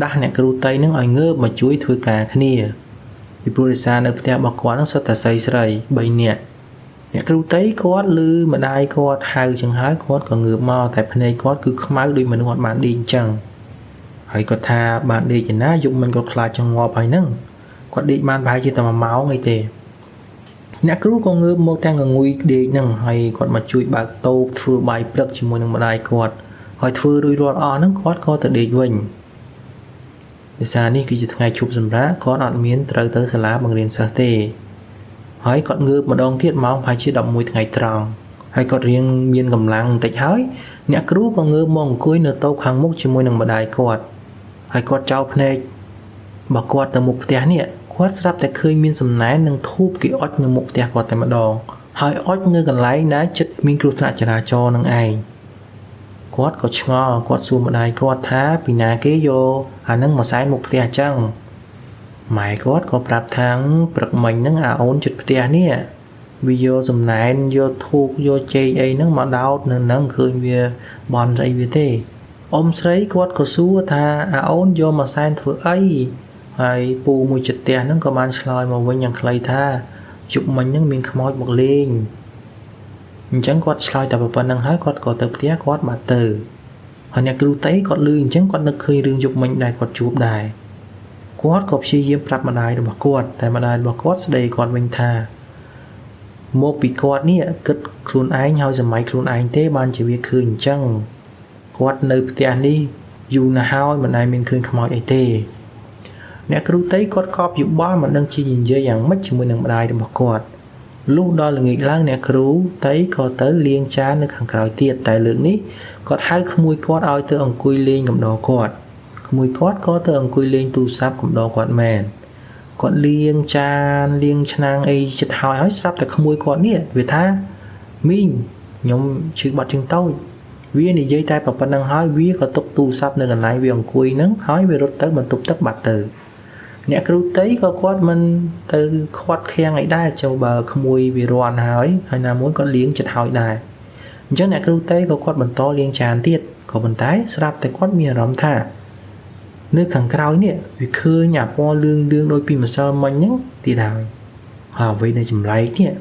ដាស់អ្នកគ្រូតៃហ្នឹងឲ្យងើបមកជួយធ្វើការគ្នាពីព្រោះរិសានៅផ្ទះរបស់គាត់ហ្នឹងសុទ្ធតែស្រី3នាក់អ្នកគ្រូតៃគាត់ឮម្ដាយគាត់ហៅចឹងហើយគាត់ក៏ងើបមកតែភ្នែកគាត់គឺខ្មៅដូចមនុស្សអត់បានដេកអញ្ចឹងហើយគាត់ថាបានដេកឯណាយប់មិញគាត់ខ្លាចចង្អល់ហើយហ្នឹងគាត់ដេកបានប្រហែលជាតែ1ម៉ោងអីទេអ្នកគ្រូក៏ងើបមកទាំងងងុយដេកហ្នឹងហើយគាត់មកជួយបើកតូបធ្វើបាយព្រឹកជាមួយនឹងម្ដាយគាត់ហើយធ្វើរួចរាល់អស់ហ្នឹងគាត់ក៏ទៅដេកវិញដោយសារនេះគឺជាថ្ងៃឈប់សម្រាកគាត់អត់មានត្រូវទៅសាលាបង្រៀនសិស្សទេហើយគាត់ងើបម្ដងទៀតម៉ោងប្រហែលជា11ថ្ងៃត្រង់ហើយគាត់រៀងមានកម្លាំងបន្តិចហើយអ្នកគ្រូក៏ងើបមកអង្គុយនៅតូបខាងមុខជាមួយនឹងម្ដាយគាត់ហើយគាត់ចោលភ្នែករបស់គាត់ទៅមុខផ្ទះនេះគាត់ស្រាប់តែឃើញមានសំណែននិងធូបគេអុជនៅមុខផ្ទះគាត់តែម្ដងហើយអុជនៅកន្លែងដែលជិតមានគ្រោះថ្នាក់ចរាចរណ៍នឹងឯងគាត់ក៏ឆ្ងល់គាត់សួរម្ដាយគាត់ថាពីណាគេយកអានឹងមកសែនមុខផ្ទះអញ្ចឹងម៉ែគាត់ក៏ប្រាប់ថាព្រឹកមិញហ្នឹងអាអូនជិតផ្ទះនេះវាយកសំណែនយកធូបយកចេកអីហ្នឹងមកដោតនៅហ្នឹងឃើញវាបន់ស្អីវាទេអ៊ំស្រីគាត់ក៏សួរថាអាអូនយកមកសែនធ្វើអីហើយពូមួយចិត្តផ្ទះហ្នឹងក៏បានឆ្លើយមកវិញយ៉ាងខ្លីថាជប់មិញហ្នឹងមានខ្មោចមកលេងអញ្ចឹងគាត់ឆ្លើយតែប៉ុណ្្នឹងហើយគាត់ក៏ទៅផ្ទះគាត់បាត់ទៅហើយអ្នកគ្រូតៃគាត់ឮអញ្ចឹងគាត់នឹកឃើញរឿងជប់មិញដែរគាត់ជួបដែរគាត់ក៏ព្យាយាមប្រាប់ម្ដាយរបស់គាត់តែម្ដាយរបស់គាត់ស្ដីគាត់វិញថាមកពីគាត់នេះគិតខ្លួនឯងហើយសម័យខ្លួនឯងទេបានជាវាឃើញអញ្ចឹងគាត់នៅផ្ទះនេះយូរណាស់ហើយមិនដែលមានឃើញខ្មោចអីទេអ្នកគ្រូតៃគាត់ក៏យោបល់មិនដឹងជានិយាយយ៉ាងម៉េចជាមួយនឹងម្ដាយរបស់គាត់លុះដល់ល្ងាចឡើងអ្នកគ្រូតៃក៏ទៅលាងចាននៅខាងក្រោយទៀតតែលើកនេះគាត់ហៅក្មួយគាត់ឲ្យទៅអង្គុយលេងកំដរគាត់ក្មួយគាត់ក៏ទៅអង្គុយលេងទូរស័ព្ទកំដរគាត់មែនគាត់លាងចានលាងឆ្នាំងអីចិត្តហើយស្រាប់តែក្មួយគាត់នេះវាថាមីងខ្ញុំឈឺបាត់ជើងតូចវានិយាយតែប៉ុណ្្នឹងហើយវាក៏ទុកទូរស័ព្ទនៅកន្លែងវាអង្គុយហ្នឹងហើយវារត់ទៅបន្ទប់ទឹកបាត់ទៅអ្នកគ្រូតៃក៏គាត់មិនទៅខាត់ខាំងអីដែរចូលបើក្មួយវារាន់ហើយណាមួយគាត់លាងចិត្តហើយដែរអញ្ចឹងអ្នកគ្រូតៃក៏គាត់បន្តលាងចានទៀតក៏ប៉ុន្តែស្រាប់តែគាត់មានអារម្មណ៍ថានៅខាងក្រោយនេះវាឃើញអាពណ៌លឿងដូចពីម្សិលមិញហ្នឹងទៀតហើយហើយអ្វីនៅចម្លែកនេះ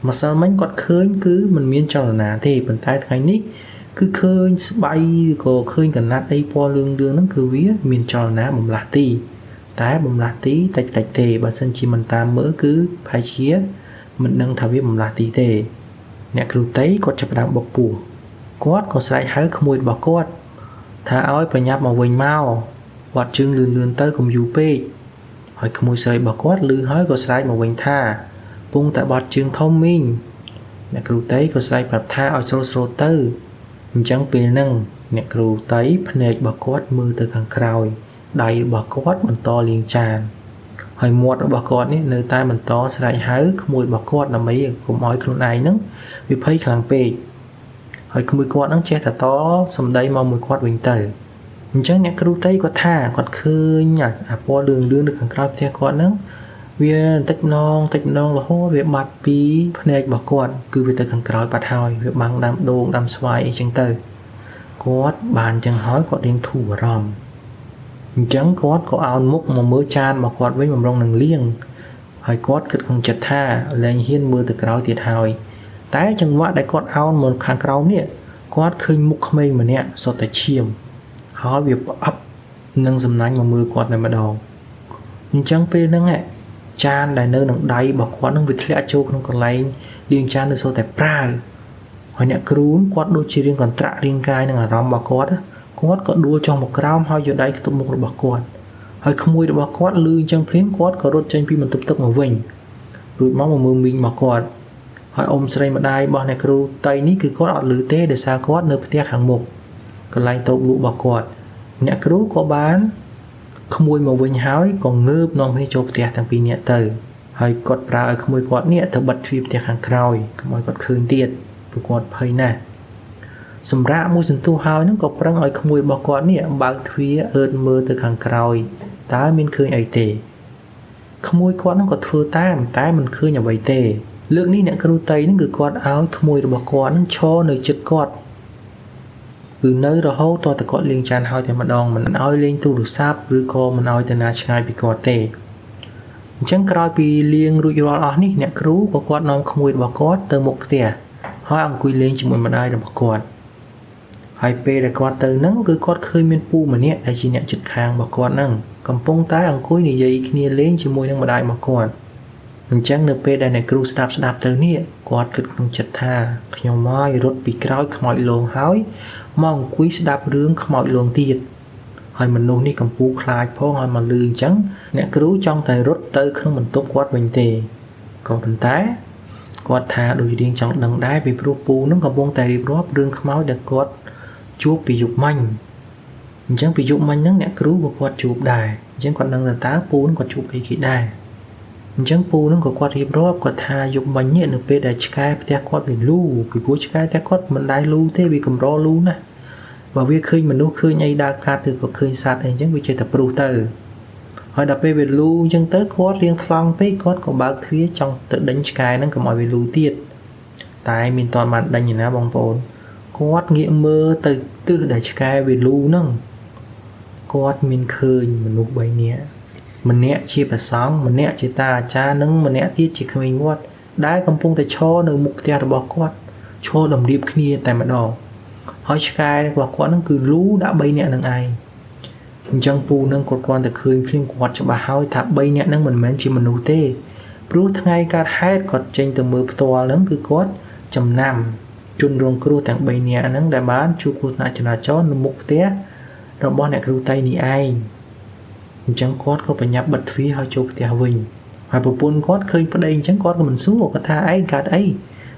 ម្សិលមិញគាត់ឃើញគឺมันមានចលនាទេប៉ុន្តែថ្ងៃនេះគឺឃើញស្បៃក៏ឃើញកណាត់អីពណ៌លឿងហ្នឹងគឺវាមានចលនាបំលាស់ទីតែបំលាស់ទីតិចទេបើសិនជាមិនតាមមើលគឺប្រហែលជាមិនដឹងថាវាបំលាស់ទីទេ អ្នកគ្រូតីគាត់ចាប់ផ្ដើមបុកពោះគាត់ក៏ស្រែកហៅក្មួយរបស់គាត់ថាឲ្យប្រញាប់មកវិញមកវត្តជើងលឿនទៅកុំយូរពេកហើយក្មួយស្រីរបស់គាត់លឺហើយក៏ស្រែកមកវិញថាពងតែបត់ជើងធំមីងអ្នកគ្រូតីក៏ស្រែកប្រាប់ថាឲ្យស្រូតទៅអញ្ចឹងពេលហ្នឹងអ្នកគ្រូតីភ្នែករបស់គាត់មើលទៅខាងក្រោយដៃរបស់គាត់បន្តលាងចានហើយមាត់របស់គាត់នេះនៅតែបន្តស្រែកហៅក្មួយរបស់គាត់ដើម្បីកុំឲ្យខ្លួនឯងហ្នឹងវាភ័យខ្លាំងពេកហើយក្មួយគាត់ហ្នឹងចេះតែតសម្ដីមកមួយគាត់វិញទៅអញ្ចឹងអ្នកគ្រូតីគាត់ថាគាត់ឃើញអាពណ៌លឿងនៅខាងក្រោយផ្ទះគាត់ហ្នឹងវាបន្តិចម្ដងរហូតវាបាត់ពីភ្នែករបស់គាត់គឺវាទៅខាងក្រោយបាត់ហើយវាបាំងដាំដូងដាំស្វាយអីចឹងទៅគាត់បានចឹងហើយគាត់រៀងធូរអារម្មណ៍អញ្ចឹងគាត់ក៏អោនមុខមកមើលចានរបស់គាត់វិញបំរុងនឹងលាងហើយគាត់គិតក្នុងចិត្តថាលែងហ៊ានមើលទៅក្រោយទៀតហើយតែចង្វាក់ដែលគាត់អោនមកខាងក្រោមនេះគាត់ឃើញមុខក្មេងម្នាក់សុទ្ធតែឈាមហើយវាផ្អាប់នឹងសំណាញ់មកមើលគាត់តែម្ដងអញ្ចឹងពេលហ្នឹងចានដែលនៅនឹងដៃរបស់គាត់នឹងវាធ្លាក់ចូលក្នុងកន្លែងលាងចាននៅសូតែប្រាវហើយអ្នកគ្រូគាត់ដូចជារៀងកន្ត្រាក់រាងកាយនឹងអារម្មណ៍របស់គាត់គាត់ក៏ដួលចុះមកក្រោមហើយយកដៃខ្ទប់មុខរបស់គាត់ហើយក្មួយរបស់គាត់លឺអញ្ចឹងភ្លាមគាត់ក៏រត់ចេញពីបន្ទប់ទឹកមកវិញរួចមកមើលមីងមកគាត់ហើយអ៊ំស្រីម្ដាយរបស់អ្នកគ្រូតៃនេះគឺគាត់អត់លឺទេដោយសារគាត់នៅផ្ទះខាងមុខកន្លែងតូបលក់របស់គាត់អ្នកគ្រូក៏បានក្មួយមកវិញហើយក៏ងើបនាំគ្នាចូលផ្ទះទាំងពីរនាក់ទៅហើយគាត់ប្រើឲ្យក្មួយគាត់នេះទៅបិទទ្វារផ្ទះខាងក្រោយកុំឲ្យគាត់ឃើញទៀតព្រោះគាត់ភ័យណាស់សម្រាប់មួយសន្ទុះហើយនឹងក៏ប្រឹងឲ្យក្មួយរបស់គាត់នេះបើកទ្វារអឺតមើលទៅខាងក្រោយតើមានឃើញអីទេក្មួយគាត់នឹងក៏ធ្វើតាមតែមិនឃើញអ្វីទេលើកនេះអ្នកគ្រូតៃនឹងគឺគាត់ឲ្យក្មួយរបស់គាត់នឹងឈរនៅជិតគាត់គឺនៅរហូតតគាត់លេងចានហើយតែម្ដងមិនឲ្យលេងទូរស័ព្ទឬក៏មិនឲ្យទៅណាឆ្ងាយពីគាត់ទេអញ្ចឹងក្រោយពីលេងរួចរាល់អស់នេះអ្នកគ្រូក៏គាត់នាំក្មួយរបស់គាត់ទៅមុខផ្ទះហើយអង្គុយលេងជាមួយម្ដាយរបស់គាត់ហើយពេលដែលគាត់ទៅហ្នឹងគឺគាត់ឃើញមានពូម្នាក់ដែលជាអ្នកជិតខាងរបស់គាត់ហ្នឹងកំពុងតែអង្គុយនិយាយគ្នាលេងជាមួយនឹងម្ដាយរបស់គាត់អញ្ចឹងនៅពេលដែលអ្នកគ្រូស្ដាប់ទៅនេះគាត់គិតក្នុងចិត្តថាខ្ញុំមករត់ពីក្រោយខ្មោចលងហើយមកអង្គុយស្ដាប់រឿងខ្មោចលងទៀតហើយមនុស្សនេះកំពុងខ្លាចផងហើយមកលឺអញ្ចឹងអ្នកគ្រូចង់តែរត់ទៅក្នុងបន្ទប់គាត់វិញទេក៏ប៉ុន្តែគាត់ថាដូចរៀងចង់ដឹងដែរពីព្រោះពូនឹងកំពុងតែរៀបរាប់រឿងខ្មោចដែលគាត់ជួបពីយុគមិញអញ្ចឹងពីយុគមិញហ្នឹងអ្នកគ្រូក៏គាត់ជួបដែរអញ្ចឹងគាត់ដឹងថាតើពូនឹងគាត់ជួបអីគេដែរអញ្ចឹងពូនឹងក៏គាត់រៀបរាប់គាត់ថាយុគមិញនេះនៅពេលដែលឆ្កែផ្ទះគាត់វាលូពីព្រោះឆ្កែផ្ទះគាត់មិនដែលលូទេវាកម្រលូណាស់បើវាឃើញមនុស្សឃើញអីដើរកាត់ឬក៏ឃើញសត្វអីអញ្ចឹងវាចេះតែព្រុសទៅហើយដល់ពេលវាលូអញ្ចឹងទៅគាត់រៀងថ្លង់ពេកគាត់ក៏បើកទ្វារចង់ទៅដេញឆ្កែហ្នឹងកុំឲ្យវាលូទៀតតែមានតន់បានដេញឯណាបងប្អូនគាត់ងាកមើលទៅទិសដែលឆ្កែវាលូហ្នឹងគាត់មានឃើញមនុស្ស3នាក់ម្នាក់ជាព្រះសង្ឃម្នាក់ជាតាអាចារ្យនិងម្នាក់ទៀតជាក្មេងវត្តដែលកំពុងតែឈរនៅមុខផ្ទះរបស់គាត់ឈរតម្រៀបគ្នាតែម្ដងហើយឆ្កែរបស់គាត់ហ្នឹងគឺលូដាក់3នាក់នឹងឯងអញ្ចឹងពូនឹងគាត់គ្រាន់តែឃើញភ្លាមគាត់ច្បាស់ហើយថា3នាក់ហ្នឹងមិនមែនជាមនុស្សទេព្រោះថ្ងៃកើតហេតុគាត់ចេញទៅមើលផ្ទាល់ហ្នឹងគឺគាត់ចំណាំជនរងគ្រោះទាំង3នាក់ហ្នឹងដែលបានជួបគ្រោះថ្នាក់ចរាចរណ៍នៅមុខផ្ទះរបស់អ្នកគ្រូតៃនេះឯងអញ្ចឹងគាត់ក៏បញ្ញាប់បិទទ្វារហើយចូលផ្ទះវិញហើយប្រពន្ធគាត់ឃើញប្តីអញ្ចឹងគាត់ក៏មិនសួរគាត់ថាឯងកើតអី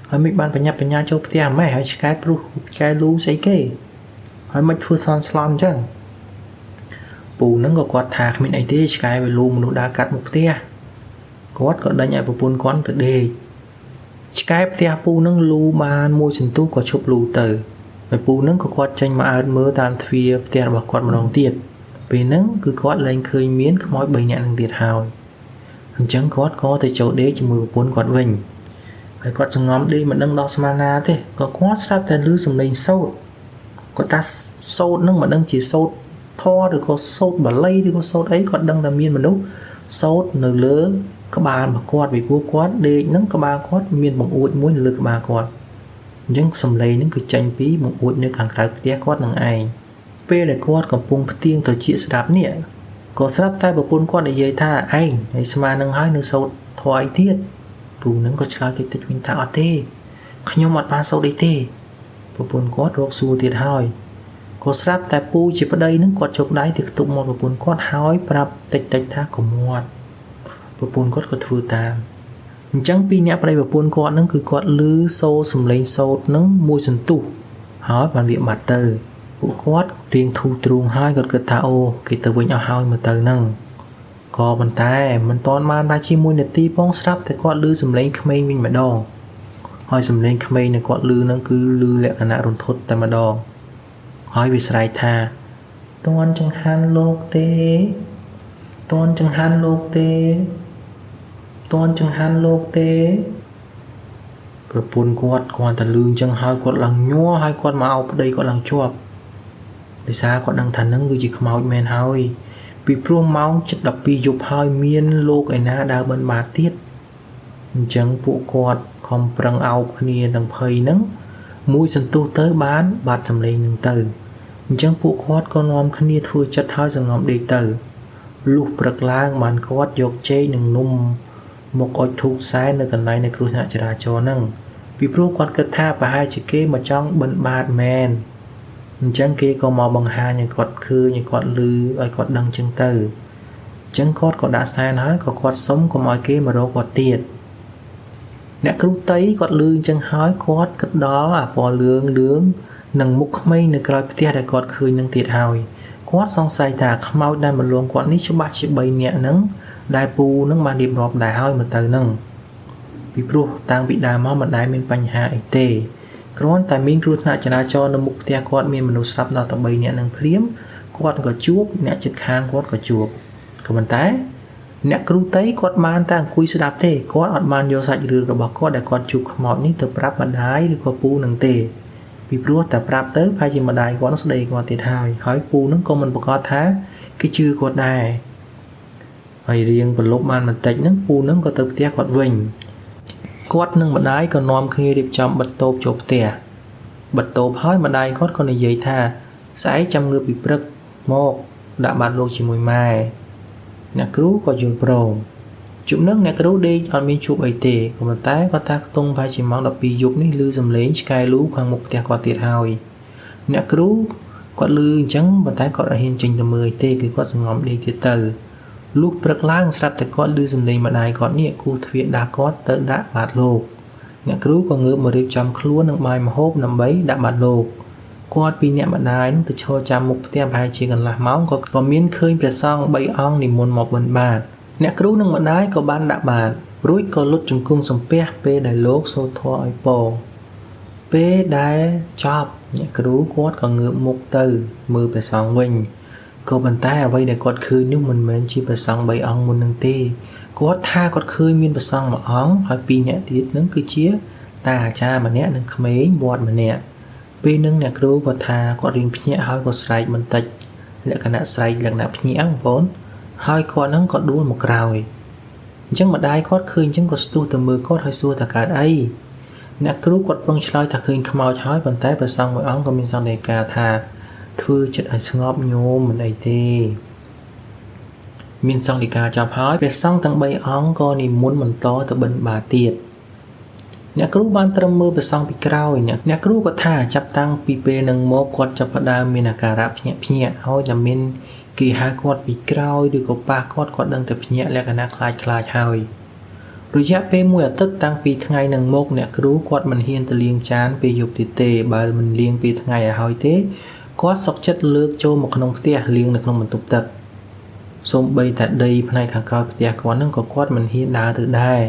ហើយមិនបានបញ្ញាប់បញ្ញាចូលផ្ទះម៉េចហើយឆ្កែព្រុសឆ្កែលូស្អីគេហើយមិនធ្វើសន់ស្លន់អញ្ចឹងពូហ្នឹងក៏គាត់ថាគ្មានអីទេឆ្កែវាលូមនុស្សដើរកាត់មុខផ្ទះគាត់ក៏ដេញឲ្យប្រពន្ធគាត់ទៅដេកឆ្កែផ្ទះពូហ្នឹងលូបានមួយសន្ទុះក៏ឈប់លូទៅហើយពូហ្នឹងក៏គាត់ចេញមកអើតមើលតាមទ្វារផ្ទះរបស់គាត់ម្ដងទៀតពេលហ្នឹងគឺគាត់លែងឃើញមានខ្មោច3នាក់នឹងទៀតហើយអញ្ចឹងគាត់ក៏ទៅចូលដេកជាមួយប្រពន្ធគាត់វិញហើយគាត់សង្ងំដេកមិនដឹងដល់ស្មានណាទេក៏គាត់ស្រាប់តែឮសំឡេងសូត្រគាត់ថាសូត្រហ្នឹងមិនដឹងជាសូត្រធម៌ឬក៏សូត្របាលីឬក៏សូត្រអីគាត់ដឹងតែមានមនុស្សសូត្រនៅលើក្បាលរបស់គាត់ពីព្រោះគាត់ដេកហ្នឹងក្បាលគាត់មានបង្អួចមួយនៅលើក្បាលគាត់អញ្ចឹងសំឡេងហ្នឹងគឺចេញពីបង្អួចនៅខាងក្រៅផ្ទះគាត់នឹងឯងពេលដែលគាត់កំពុងផ្ទៀងត្រចៀកស្ដាប់នេះក៏ស្រាប់តែប្រពន្ធគាត់និយាយថាឯងហើយស្មាននឹងហើយនៅសូត្រធម៌អីទៀតពូនឹងក៏ឆ្លើយតិចវិញថាអត់ទេ ខ្ញុំអត់បានសូត្រអីទេប្រពន្ធគាត់រកសួរទៀតហើយក៏ស្រាប់តែពូជាប្តីនឹងគាត់ជោគដៃទៅខ្ទប់មាត់ប្រពន្ធគាត់ហើយប្រាប់តិចថាកុំមាត់ប្រពន្ធគាត់ក៏ធ្វើតាមអញ្ចឹងពីរអ្នកប្តីប្រពន្ធគាត់នឹងគឺគាត់ឮសូរសំឡេងសូត្រនឹងមួយសន្ទុះហើយបានវាបាត់ទៅពួកគាត់រៀងធូរទ្រូងហើយគាត់គិតថាអូគេទៅវិញអស់ហើយមកទៅនឹងក៏ប៉ុន្តែមិនទាន់បានដែរជាមួយនាទីផងស្រាប់តែគាត់ឮសំឡេងក្មេងវិញម្ដងហើយសំឡេងក្មេងដែលគាត់ឮនឹងគឺឮលក្ខណៈរន្ធត់តែម្ដងហើយវាស្រែកថាតន់ចង្ហាន់លោកទេតន់ចង្ហាន់លោកទេតន់ចង្ហាន់លោកទេប្រពន្ធគាត់គាត់តែឮអញ្ចឹងហើយគាត់ឡើងញ័រហើយគាត់មកអោបប្តីគាត់ឡើងជាប់ដោយសារគាត់ដឹងថានឹងគឺជាខ្មោចមែនហើយពីព្រោះម៉ោង7:12យប់ហើយមានលោកឯណាដើរបិណ្ឌបាតទៀតអញ្ចឹងពួកគាត់ខំប្រឹងអោបគ្នាទាំងភ័យហ្នឹងមួយសន្ទុះទៅបានបាត់សម្លេងនឹងទៅអញ្ចឹងពួកគាត់ក៏នាំគ្នាធ្វើចិត្តហើយសង្ងំដេកទៅលុះព្រឹកឡើងបានគាត់យកចេកនិងនំមកអុជធូបសែននៅកន្លែងនៃគ្រោះថ្នាក់ចរាចរណ៍ហ្នឹងពីព្រោះគាត់គិតថាប្រហែលជាគេមកចង់បិណ្ឌបាតមែនអញ្ចឹងគេក៏មកបង្ហាញឲ្យគាត់ឃើញឲ្យគាត់ឮឲ្យគាត់ដឹងចឹងទៅអញ្ចឹងគាត់ក៏ដាក់សែនហើយក៏គាត់សុំកុំឲ្យគេមករកគាត់ទៀតអ្នកគ្រូតីគាត់ឮអញ្ចឹងហើយគាត់គិតដល់អាពណ៌លឿងនឹងមុខក្មេងនៅក្រោយផ្ទះដែលគាត់ឃើញនឹងទៀតហើយគាត់សង្ស័យថាខ្មោចដែលមកលងគាត់នេះច្បាស់ជា3នាក់ហ្នឹងដែលពូនឹងបានរៀបរាប់ដែរហើយមកទៅហ្នឹងពីព្រោះតាំងពីដើមមកមិនដែលមានបញ្ហាអីទេគ្រាន់តែមានគ្រោះថ្នាក់ចរាចរណ៍នៅមុខផ្ទះគាត់មានមនុស្សស្លាប់ដល់តែ3នាក់នឹងភ្លាមគាត់ក៏ជួបអ្នកជិតខាងគាត់ក៏ជួបក៏ប៉ុន្តែអ្នកគ្រូតីគាត់បានតែអង្គុយស្ដាប់ទេគាត់អត់បានយកសាច់រឿងរបស់គាត់ដែលគាត់ជួបខ្មោចនេះទៅប្រាប់ម្ដាយឬក៏ពូនឹងទេពីព្រោះតែប្រាប់ទៅប្រហែលជាម្ដាយគាត់ស្ដីគាត់ទៀតហើយពូនឹងក៏មិនប្រកាសថាគេជឿគាត់ដែរហើយរៀងប្រឡប់បានបន្តិចហ្នឹងពូនឹងក៏ទៅផ្ទះគាត់វិញគាត់និងម្ដាយក៏នាំគ្នារៀបចំបិទតូបចូលផ្ទះបិទតូបហើយម្ដាយគាត់ក៏និយាយថាស្អែកចាំងើបពីព្រឹកមកដាក់បាតលោកជាមួយម៉ែអ្នកគ្រូក៏យល់ព្រមជុំនឹងអ្នកគ្រូដេកអត់មានជួបអីទេក៏ប៉ុន្តែគាត់ថាខ្ទង់ប្រហែលជាម៉ោង12យប់នេះឮសំឡេងឆ្កែលូខាងមុខផ្ទះគាត់ទៀតហើយអ្នកគ្រូគាត់ឮអញ្ចឹងប៉ុន្តែគាត់អត់ហ៊ានចេញទៅមើលទេគឺគាត់សង្ងំដេកទៀតទៅលុះព្រឹកឡើងស្រាប់តែគាត់ឮសំឡេងម្ដាយគាត់នេះគូទ្វារដាក់គាត់ទៅដាក់បាតលោកអ្នកគ្រូក៏ងើបមករៀបចំខ្លួននឹងបាយម្ហូបដើម្បីដាក់បាតលោកគាត់ពីអ្នកម្ដាយនឹងទៅឈរចាំមុខផ្ទះប្រហែលជាកន្លះម៉ោងក៏មានឃើញព្រះសង្ឃ3អង្គនិមន្តមកបិណ្ឌបាតអ្នកគ្រូនិងម្ដាយក៏បានដាក់បាតរួចក៏លុតជង្គង់សំពះពេលដែលលោកសូត្រធម៌ឲ្យពរពេលដែលចប់អ្នកគ្រូគាត់ក៏ងើបមុខទៅមើលព្រះសង្ឃវិញក៏ប៉ុន្តែអ្វីដែលគាត់ឃើញនោះមិនមែនជាព្រះសង្ឃ3អង្គមុននឹងទេគាត់ថាគាត់ឃើញមានព្រះសង្ឃ1អង្គហើយ2នាក់ទៀតនឹងគឺជាតាអាចារ្យម្នាក់និងក្មេងវត្តម្នាក់ពេលនឹងអ្នកគ្រូគាត់ថាគាត់រៀងភ្ញាក់ហើយក៏ស្រែកបន្តិចលក្ខណៈស្រែកលក្ខណៈភ្ញាក់បងប្អូនហើយគាត់នឹងក៏ដួលមកក្រោយអញ្ចឹងម្ដាយគាត់ឃើញអញ្ចឹងក៏ស្ទុះទៅមើលគាត់ហើយសួរថាកើតអីអ្នកគ្រូគាត់ពងឆ្លើយថាឃើញខ្មោចហើយប៉ុន្តែព្រះសង្ឃមួយអង្គក៏មានសន្និកាថាធ្វើចិត្តឲ្យស្ងប់ញោមមិនអីទេមានសង្ឃដីកាចប់ហើយព្រះសង្ឃទាំង3អង្គក៏និមន្តបន្តទៅបិណ្ឌបាតទៀតអ្នកគ្រូបានត្រឹមមើលព្រះសង្ឃពីក្រោយអ្នកគ្រូក៏ថាចាប់តាំងពីពេលនឹងមកគាត់ចាប់ផ្ដើមមានអាការៈភ្ញាក់ហើយតែមានគេហៅគាត់ពីក្រោយឬក៏ប៉ះគាត់ដឹងតែភ្ញាក់លក្ខណៈខ្លាចហើយរយៈពេល1អាទិត្យតាំងពីថ្ងៃនឹងមកអ្នកគ្រូគាត់មិនហ៊ានទៅលាងចានពេលយប់ទៀតទេបើមិនលាងពេលថ្ងៃឲ្យហើយទេគាត់សុកចិត្តលើកចូលមកក្នុងផ្ទះលាងនៅក្នុងបន្ទប់ទឹកសូម្បីតែដីផ្នែកខាងក្រោយផ្ទះគាត់នឹងក៏គាត់មិនហ៊ានដើរទៅដែរ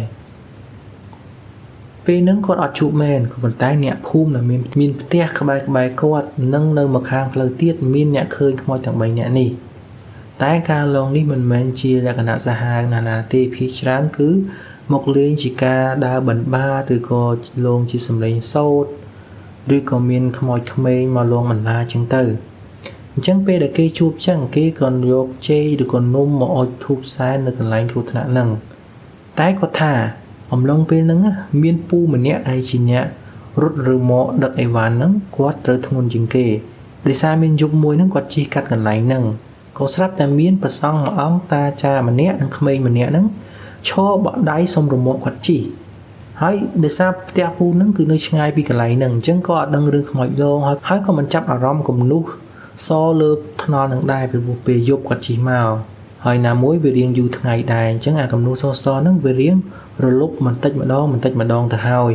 ពេលហ្នឹងគាត់អត់ជួបមែនក៏ប៉ុន្តែអ្នកភូមិដែលមានផ្ទះក្បែរគាត់នឹងនៅម្ខាងផ្លូវទៀតមានអ្នកឃើញខ្មោចទាំង3នាក់នេះតែការឡងនេះមិនមែនជាលក្ខណៈសាហាវណាទេភាគច្រើនគឺមកលេងជាការដើរបិណ្ឌបាតឬក៏លងជាសម្លេងសូត្រឬក៏មានខ្មោចក្មេងមកលងបណ្ដាចឹងទៅអញ្ចឹងពេលដែលគេជួបចឹងគេក៏យកចេកឬក៏នំមកអុជធូបសែននៅកន្លែងគ្រោះថ្នាក់ហ្នឹងតែគាត់ថាអំឡុងពេលហ្នឹងមានពូម្នាក់ដែលជាអ្នករត់ឬមកដឹកអីវ៉ាន់ហ្នឹងគាត់ត្រូវធ្ងន់ជាងគេដោយសារមានយប់មួយហ្នឹងគាត់ជិះកាត់កន្លែងហ្នឹងក៏ស្រាប់តែមានព្រះសង្ឃមួយអង្គតាចាម្នាក់និងក្មេងម្នាក់ហ្នឹងឈរបក់ដៃសុំរមាក់គាត់ជិះហ ហើយដោយសារផ្ទះពូហ្នឹងគឺនៅឆ្ងាយពីកន្លែងហ្នឹងអញ្ចឹងក៏អត់ដឹងរឿងខ្មោចលងហើយក៏មិនចាប់អារម្មណ៍គំនុះសលើថ្នល់នឹងដែរពីព្រោះពេលយប់គាត់ជិះមកហើយណាមួយវារៀងយូរថ្ងៃដែរអញ្ចឹងអាគំនុះសហ្នឹងវារៀងរលប់បន្តិចម្ដងទៅហើយ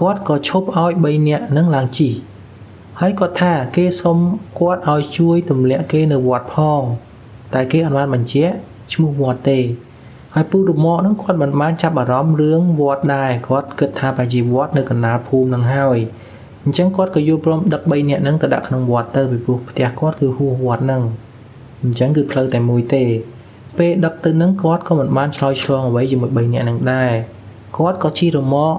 គាត់ក៏ឈប់ឲ្យ3នាក់ហ្នឹងឡើងជិះហើយគាត់ថាគេសុំគាត់ឲ្យជួយទម្លាក់គេនៅវត្តផងតែគេអត់បានបញ្ជាក់ឈ្មោះវត្តទេហើយពូរមាក់ហ្នឹងគាត់មិនបានចាប់អារម្មណ៍រឿងវត្តដែរគាត់គិតថាប្រហែលវត្តនៅកណ្ដាលភូមិហ្នឹងហើយអញ្ចឹងគាត់ក៏យល់ព្រមដឹក3នាក់ហ្នឹងទៅដាក់ក្នុងវត្តទៅពីព្រោះផ្ទះគាត់គឺហួសវត្តហ្នឹងអញ្ចឹងគឺផ្លូវតែមួយទេពេលដឹកទៅហ្នឹងគាត់ក៏មិនបានឆ្លើយឆ្លងអ្វីជាមួយ3នាក់ហ្នឹងដែរគាត់ក៏ជិះរមាក់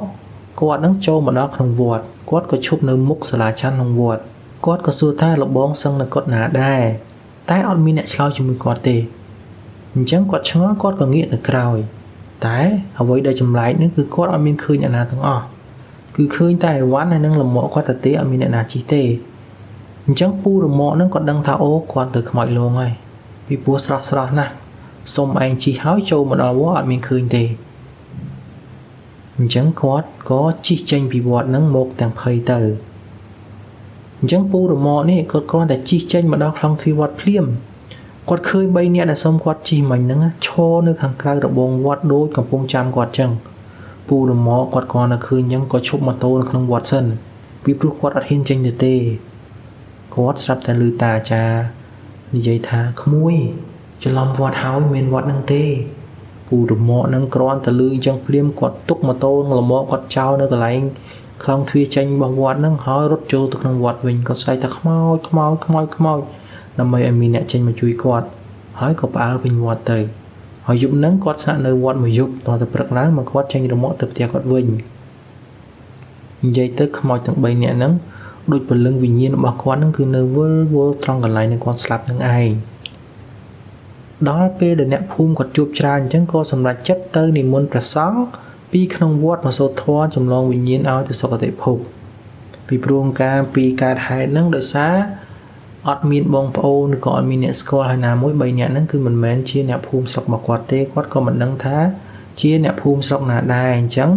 គាត់នឹងចូលមកដល់ក្នុងវត្តគាត់ក៏ឈប់នៅមុខសាលាឆាន់ក្នុងវត្តគាត់ក៏សួរថាលបងសឹងនៅគាត់ណាដែរតែអត់មានអ្នកឆ្លើយជាមួយគាត់ទេអញ្ចឹងគាត់ឆ្ងល់គាត់ក៏ងាកទៅក្រោយតែអ្វីដែលចម្លែកនេះគឺគាត់អត់មានឃើញអ្នកណាទាំងអស់គឺឃើញតែអីវ៉ាន់ហើយនឹងលមាក់គាត់ទៅទេអត់មានអ្នកណាជិះទេអញ្ចឹងពូរមាក់នឹងគាត់ដឹងថាអូគាត់ទៅខ្មោចលងហើយពីព្រោះស្រស់ណាស់សុំឯងជិះហើយចូលមកដល់វត្តអត់មានឃើញទេអញ្ចឹងគាត់ក៏ជិះចេញពីវត្តហ្នឹងមកទាំងភ័យទៅអញ្ចឹងពូរមាក់នេះគាត់គ្រាន់តែជិះចេញមកដល់ក្នុងទ្វារវត្តភ្លាមគាត់ឃើញ3នាក់ដែលសុំគាត់ជិះមិញហ្នឹងឈរនៅខាងក្រៅរបងវត្តដូចកំពុងចាំគាត់ចឹងពូរមាក់គាត់គ្រាន់តែឃើញចឹងក៏ឈប់ម៉ូតូនៅក្នុងវត្តសិនពីព្រោះគាត់អត់ហ៊ានចេញទៅទេគាត់ស្រាប់តែឮតាអាចារ្យនិយាយថាក្មួយច្រឡំវត្តហើយមិនមែនវត្តហ្នឹងទេពូរមាក់នឹងគ្រាន់តែលឺអញ្ចឹងភ្លាមគាត់ទុកម៉ូតូលមាក់គាត់ចោលនៅកន្លែងខ្លងទ្វារចេញរបស់វត្តហ្នឹងហើយរត់ចូលទៅក្នុងវត្តវិញគាត់ស្រែកថាខ្មោចដើម្បីឲ្យមានអ្នកចេញមកជួយគាត់ហើយក៏ផ្អើលពេញវត្តទៅហើយយប់ហ្នឹងគាត់ស្នាក់នៅវត្តមួយយប់តទៅព្រឹកឡើងមកគាត់ចេញរមាក់ទៅផ្ទះគាត់វិញនិយាយទៅខ្មោចទាំង3នាក់ហ្នឹងដូចពលឹងវិញ្ញាណរបស់គាត់ហ្នឹងគឺនៅវិលត្រង់កន្លែងដែលគាត់ស្លាប់នឹងឯងដល់ពេលដែលអ្នកភូមិគាត់ជួបច្រើនអញ្ចឹងក៏សម្រេចចិត្តទៅនិមន្តព្រះសង្ឃពីក្នុងវត្តមកសូត្រធម៌ចម្លងវិញ្ញាណឲ្យទៅសុគតិភពពីព្រោះការពីកើតហេតុហ្នឹងដោយសារអត់មានបងប្អូនឬក៏អត់មានអ្នកស្គាល់ហើយណាមួយ3នាក់ហ្នឹងគឺមិនមែនជាអ្នកភូមិស្រុករបស់គាត់ទេគាត់ក៏មិនដឹងថាជាអ្នកភូមិស្រុកណាដែរអញ្ចឹង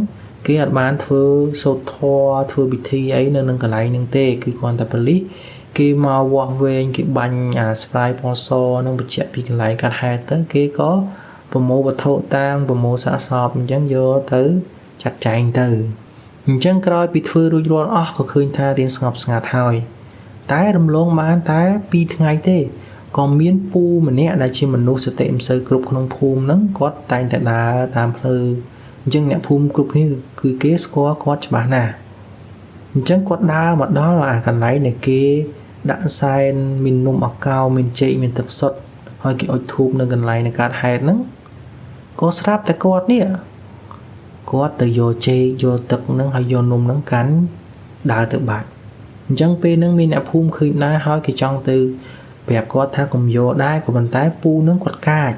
គេអត់បានធ្វើសូត្រធម៌ធ្វើពិធីអីនៅនឹងកន្លែងហ្នឹងទេគឺគ្រាន់តែប៉ូលីសគេមកវាស់វែងគេបាញ់អាស្ប្រាយពណ៌សនឹងបញ្ជាក់ពីកន្លែងកាត់ហេតុទៅគេក៏ប្រមូលវត្ថុតាងប្រមូលសាកសពអញ្ចឹងយកទៅចាត់ចែងទៅអញ្ចឹងក្រោយពីធ្វើរួចរាល់អស់ក៏ឃើញថារៀងស្ងប់ស្ងាត់ហើយតែរំលងបានតែ2ថ្ងៃទេក៏មានពូម្នាក់ដែលជាមនុស្សសតិមិនសូវគ្រប់ក្នុងភូមិហ្នឹងគាត់តែងតែដើរតាមផ្លូវអញ្ចឹងអ្នកភូមិគ្រប់គ្នាគឺគេស្គាល់គាត់ច្បាស់ណាស់អញ្ចឹងគាត់ដើរមកដល់អាកន្លែងដែលគេដាក់សែនមាននំអាកោមានចេកមានទឹកសុទ្ធហើយគេអុជធូបនៅកន្លែងនៃកើតហេតុហ្នឹងក៏ស្រាប់តែគាត់នេះគាត់ទៅយកចេកយកទឹកហ្នឹងហើយយកនំហ្នឹងកាន់ដើរទៅបាត់អញ្ចឹងពេលហ្នឹងមានអ្នកភូមិឃើញដែរហើយគេចង់ទៅប្រាប់គាត់ថាកុំយកដែរក៏ប៉ុន្តែពូហ្នឹងគាត់កាច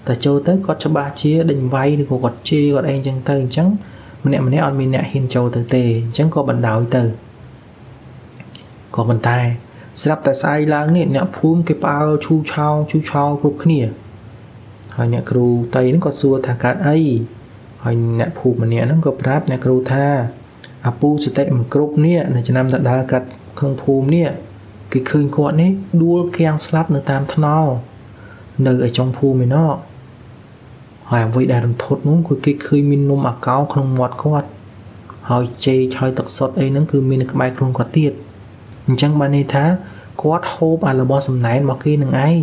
តែចូលទៅគាត់ច្បាស់ជាដេញវាយឬក៏គាត់ជេរគាត់អីអញ្ចឹងទៅអញ្ចឹងម្នាក់អត់មានអ្នកហ៊ានចូលទៅទេអញ្ចឹងក៏បណ្ដោយទៅក៏ប៉ុន្តែស្រាប់តែស្អែកឡើងនេះអ្នកភូមិគេផ្អើលឈូឆោគ្រប់គ្នាហើយអ្នកគ្រូតៃហ្នឹងក៏សួរថាកើតអីហើយអ្នកភូមិម្នាក់ហ្នឹងក៏ប្រាប់អ្នកគ្រូថាអាពូសតិមិនគ្រប់នេះនៅឆ្នាំដដាលកាត់ក្នុងភូមិនេះគេឃើញគាត់នេះដួលគាំងស្លាប់នៅតាមថ្នល់នៅឯចុងភូមិឯណោះហើយអ្វីដែលរន្ធត់នោះគឺគេឃើញមាននំអាកោក្នុងមាត់គាត់ហើយចេកហើយទឹកសុទ្ធអីហ្នឹងគឺមាននៅក្បែរខ្លួនគាត់ទៀតអញ្ចឹងបានន័យថាគាត់ហូបអារបស់សំណែនរបស់គេនឹងឯង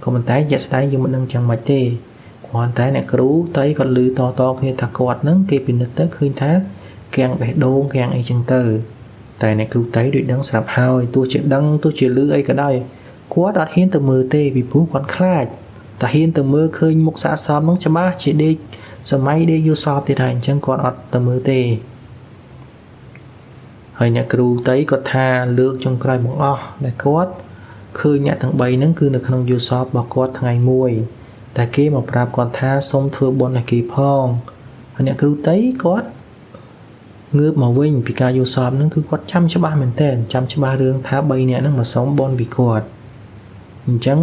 ក៏ប៉ុន្តែជាក់ស្ដែងយើងមិនដឹងចឹងមិនទេគ្រាន់តែអ្នកគ្រូតៃគាត់ឮតគ្នាថាគាត់ហ្នឹងគេពិនិត្យទៅឃើញថាគាំងបេះដូងគាំងអីចឹងទៅតែអ្នកគ្រូតៃដូចដឹងស្រាប់ហើយទោះជាដឹងទោះជាឮអីក៏ដោយគាត់អត់ហ៊ានទៅមើលទេពីព្រោះគាត់ខ្លាចតែហ៊ានទៅមើលឃើញមុខសាកសពហ្នឹងច្បាស់ជាដេកសម័យដេកយូរសពទៀតហើយអញ្ចឹងគាត់អត់ទៅមើលទេហើយអ្នកគ្រូតៃគាត់ថាលើកចុងក្រោយបង្អស់ដែលគាត់ឃើញអ្នកទាំង3ហ្នឹងគឺនៅក្នុងយូរសពរបស់គាត់ថ្ងៃមួយតែគេមកប្រាប់គាត់ថាសុំធ្វើបុណ្យឲ្យគេផងហើយអ្នកគ្រូតៃគាត់ងើបមកវិញពីការយល់សពហ្នឹងគឺគាត់ចាំច្បាស់មែនតើចាំច្បាស់រឿងថា3នាក់ហ្នឹងមកសុំបុណ្យពីគាត់អញ្ចឹង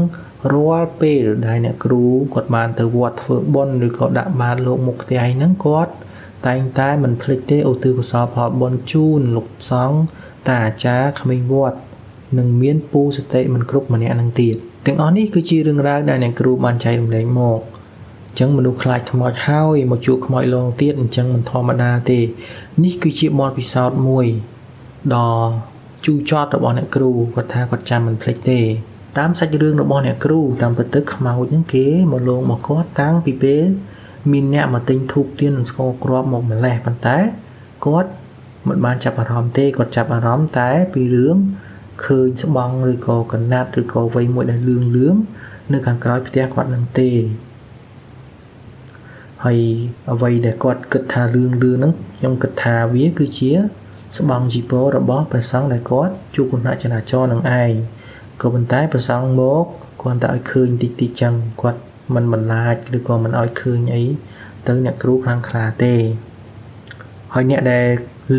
រាល់ពេលដែលអ្នកគ្រូគាត់បានទៅវត្តធ្វើបុណ្យឬក៏ដាក់បាតលោកមុខផ្ទះហ្នឹងគាត់ តែងតែមិនភ្លេចទេឧទ្ទិសកុសលផលបុណ្យជូនលោកសង្ឃតាអាចារ្យក្មេងវត្តនិងមានពូសតិមិនគ្រប់ម្នាក់នឹងទៀតទាំងអស់នេះគឺជារឿងរ៉ាវដែលអ្នកគ្រូបានចែករំលែកមកអញ្ចឹងមនុស្សខ្លាចខ្មោចហើយមកជួបខ្មោចឡងទៀតអញ្ចឹងមិនធម្មតាទេនេះគឺជាបទពិសោធន៍មួយដ៏ជូរចត់របស់អ្នកគ្រូគាត់ថាគាត់ចាំមិនភ្លេចទេតាមសាច់រឿងរបស់អ្នកគ្រូតាមពិតទៅខ្មោចហ្នឹងគេមកលងមកគាត់តាំងពីពេលមានអ្នកមកទិញធូបទៀននិងស្ករគ្រាប់មកម្លេះប៉ុន្តែគាត់មិនបានចាប់អារម្មណ៍ទេគាត់ចាប់អារម្មណ៍តែពីរឿងឃើញស្បង់ឬក៏កណាត់ឬក៏អ្វីមួយដែលលឿងនៅខាងក្រោយផ្ទះគាត់នឹងទេហើយអ្វីដែលគាត់គិតថាលឿងហ្នឹងខ្ញុំគិតថាវាគឺជាស្បង់ជីពររបស់ព្រះសង្ឃដែលគាត់ជួបគណៈចរាចរណ៍នឹងឯងក៏ប៉ុន្តែព្រះសង្ឃមកគាត់តែឲ្យឃើញតិចតិចចឹងគាត់មិនបន្លាចឬក៏មិនឲ្យឃើញអីទៅអ្នកគ្រូខ្លាំងខ្លាទេហើយអ្នកដែល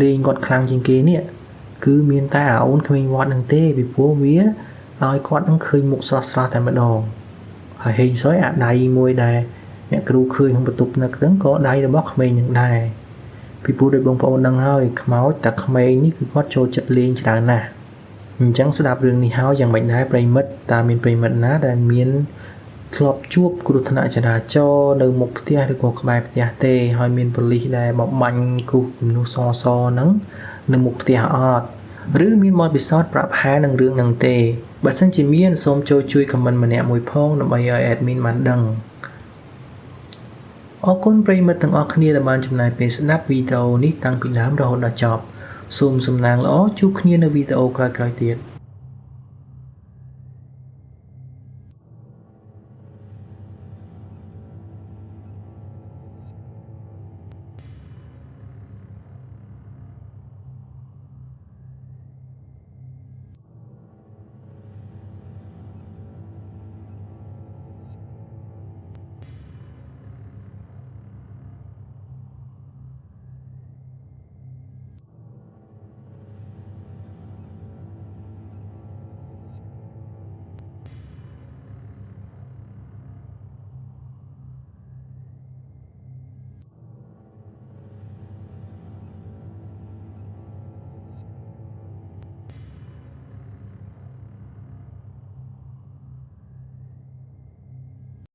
លេងគាត់ខ្លាំងជាងគេនេះគឺមានតែអាអូនក្មេងវត្តនឹងទេពីព្រោះវាឲ្យគាត់នឹងឃើញមុខស្រស់ស្រស់តែម្ដងហើយហេងសុយអាដៃមួយដែលអ្នកគ្រូឃើញក្នុងបន្ទប់នឹកហ្នឹងក៏ដៃរបស់ក្មេងនឹងដែរពីព្រោះដោយបងប្អូនដឹងហើយខ្មោចតែក្មេងនេះគឺគាត់ចូលចិត្តលេងច្រើនណាស់អញ្ចឹងស្ដាប់រឿងនេះហើយយ៉ាងម៉េចដែរប្រិមិត្តតើមានប្រិមិត្តណាដែលមានធ្លាប់ជួបគ្រោះថ្នាក់ចរាចរណ៍នៅមុខផ្ទះឬក៏ក្បែរផ្ទះទេហើយមានប៉ូលីសដែលមកបាញ់គ្រោះមនុស្សសហ្នឹងនៅមុខផ្ទះអត់ឬមានបទពិសោធន៍ប្រាប់ហែនឹងរឿងហ្នឹងទេបើសិនជាមានសូមចូលជួយខមមិនម្នាក់មួយផងដើម្បីឲ្យ admin បានដឹងអរគុណប្រិយមិត្តទាំងអស់គ្នាដែលបានចំណាយពេលស្ដាប់វីដេអូនេះតាំងពីដើមរហូតដល់ចប់សូមសំណាងល្អជួបគ្នានៅវីដេអូក្រោយៗទៀត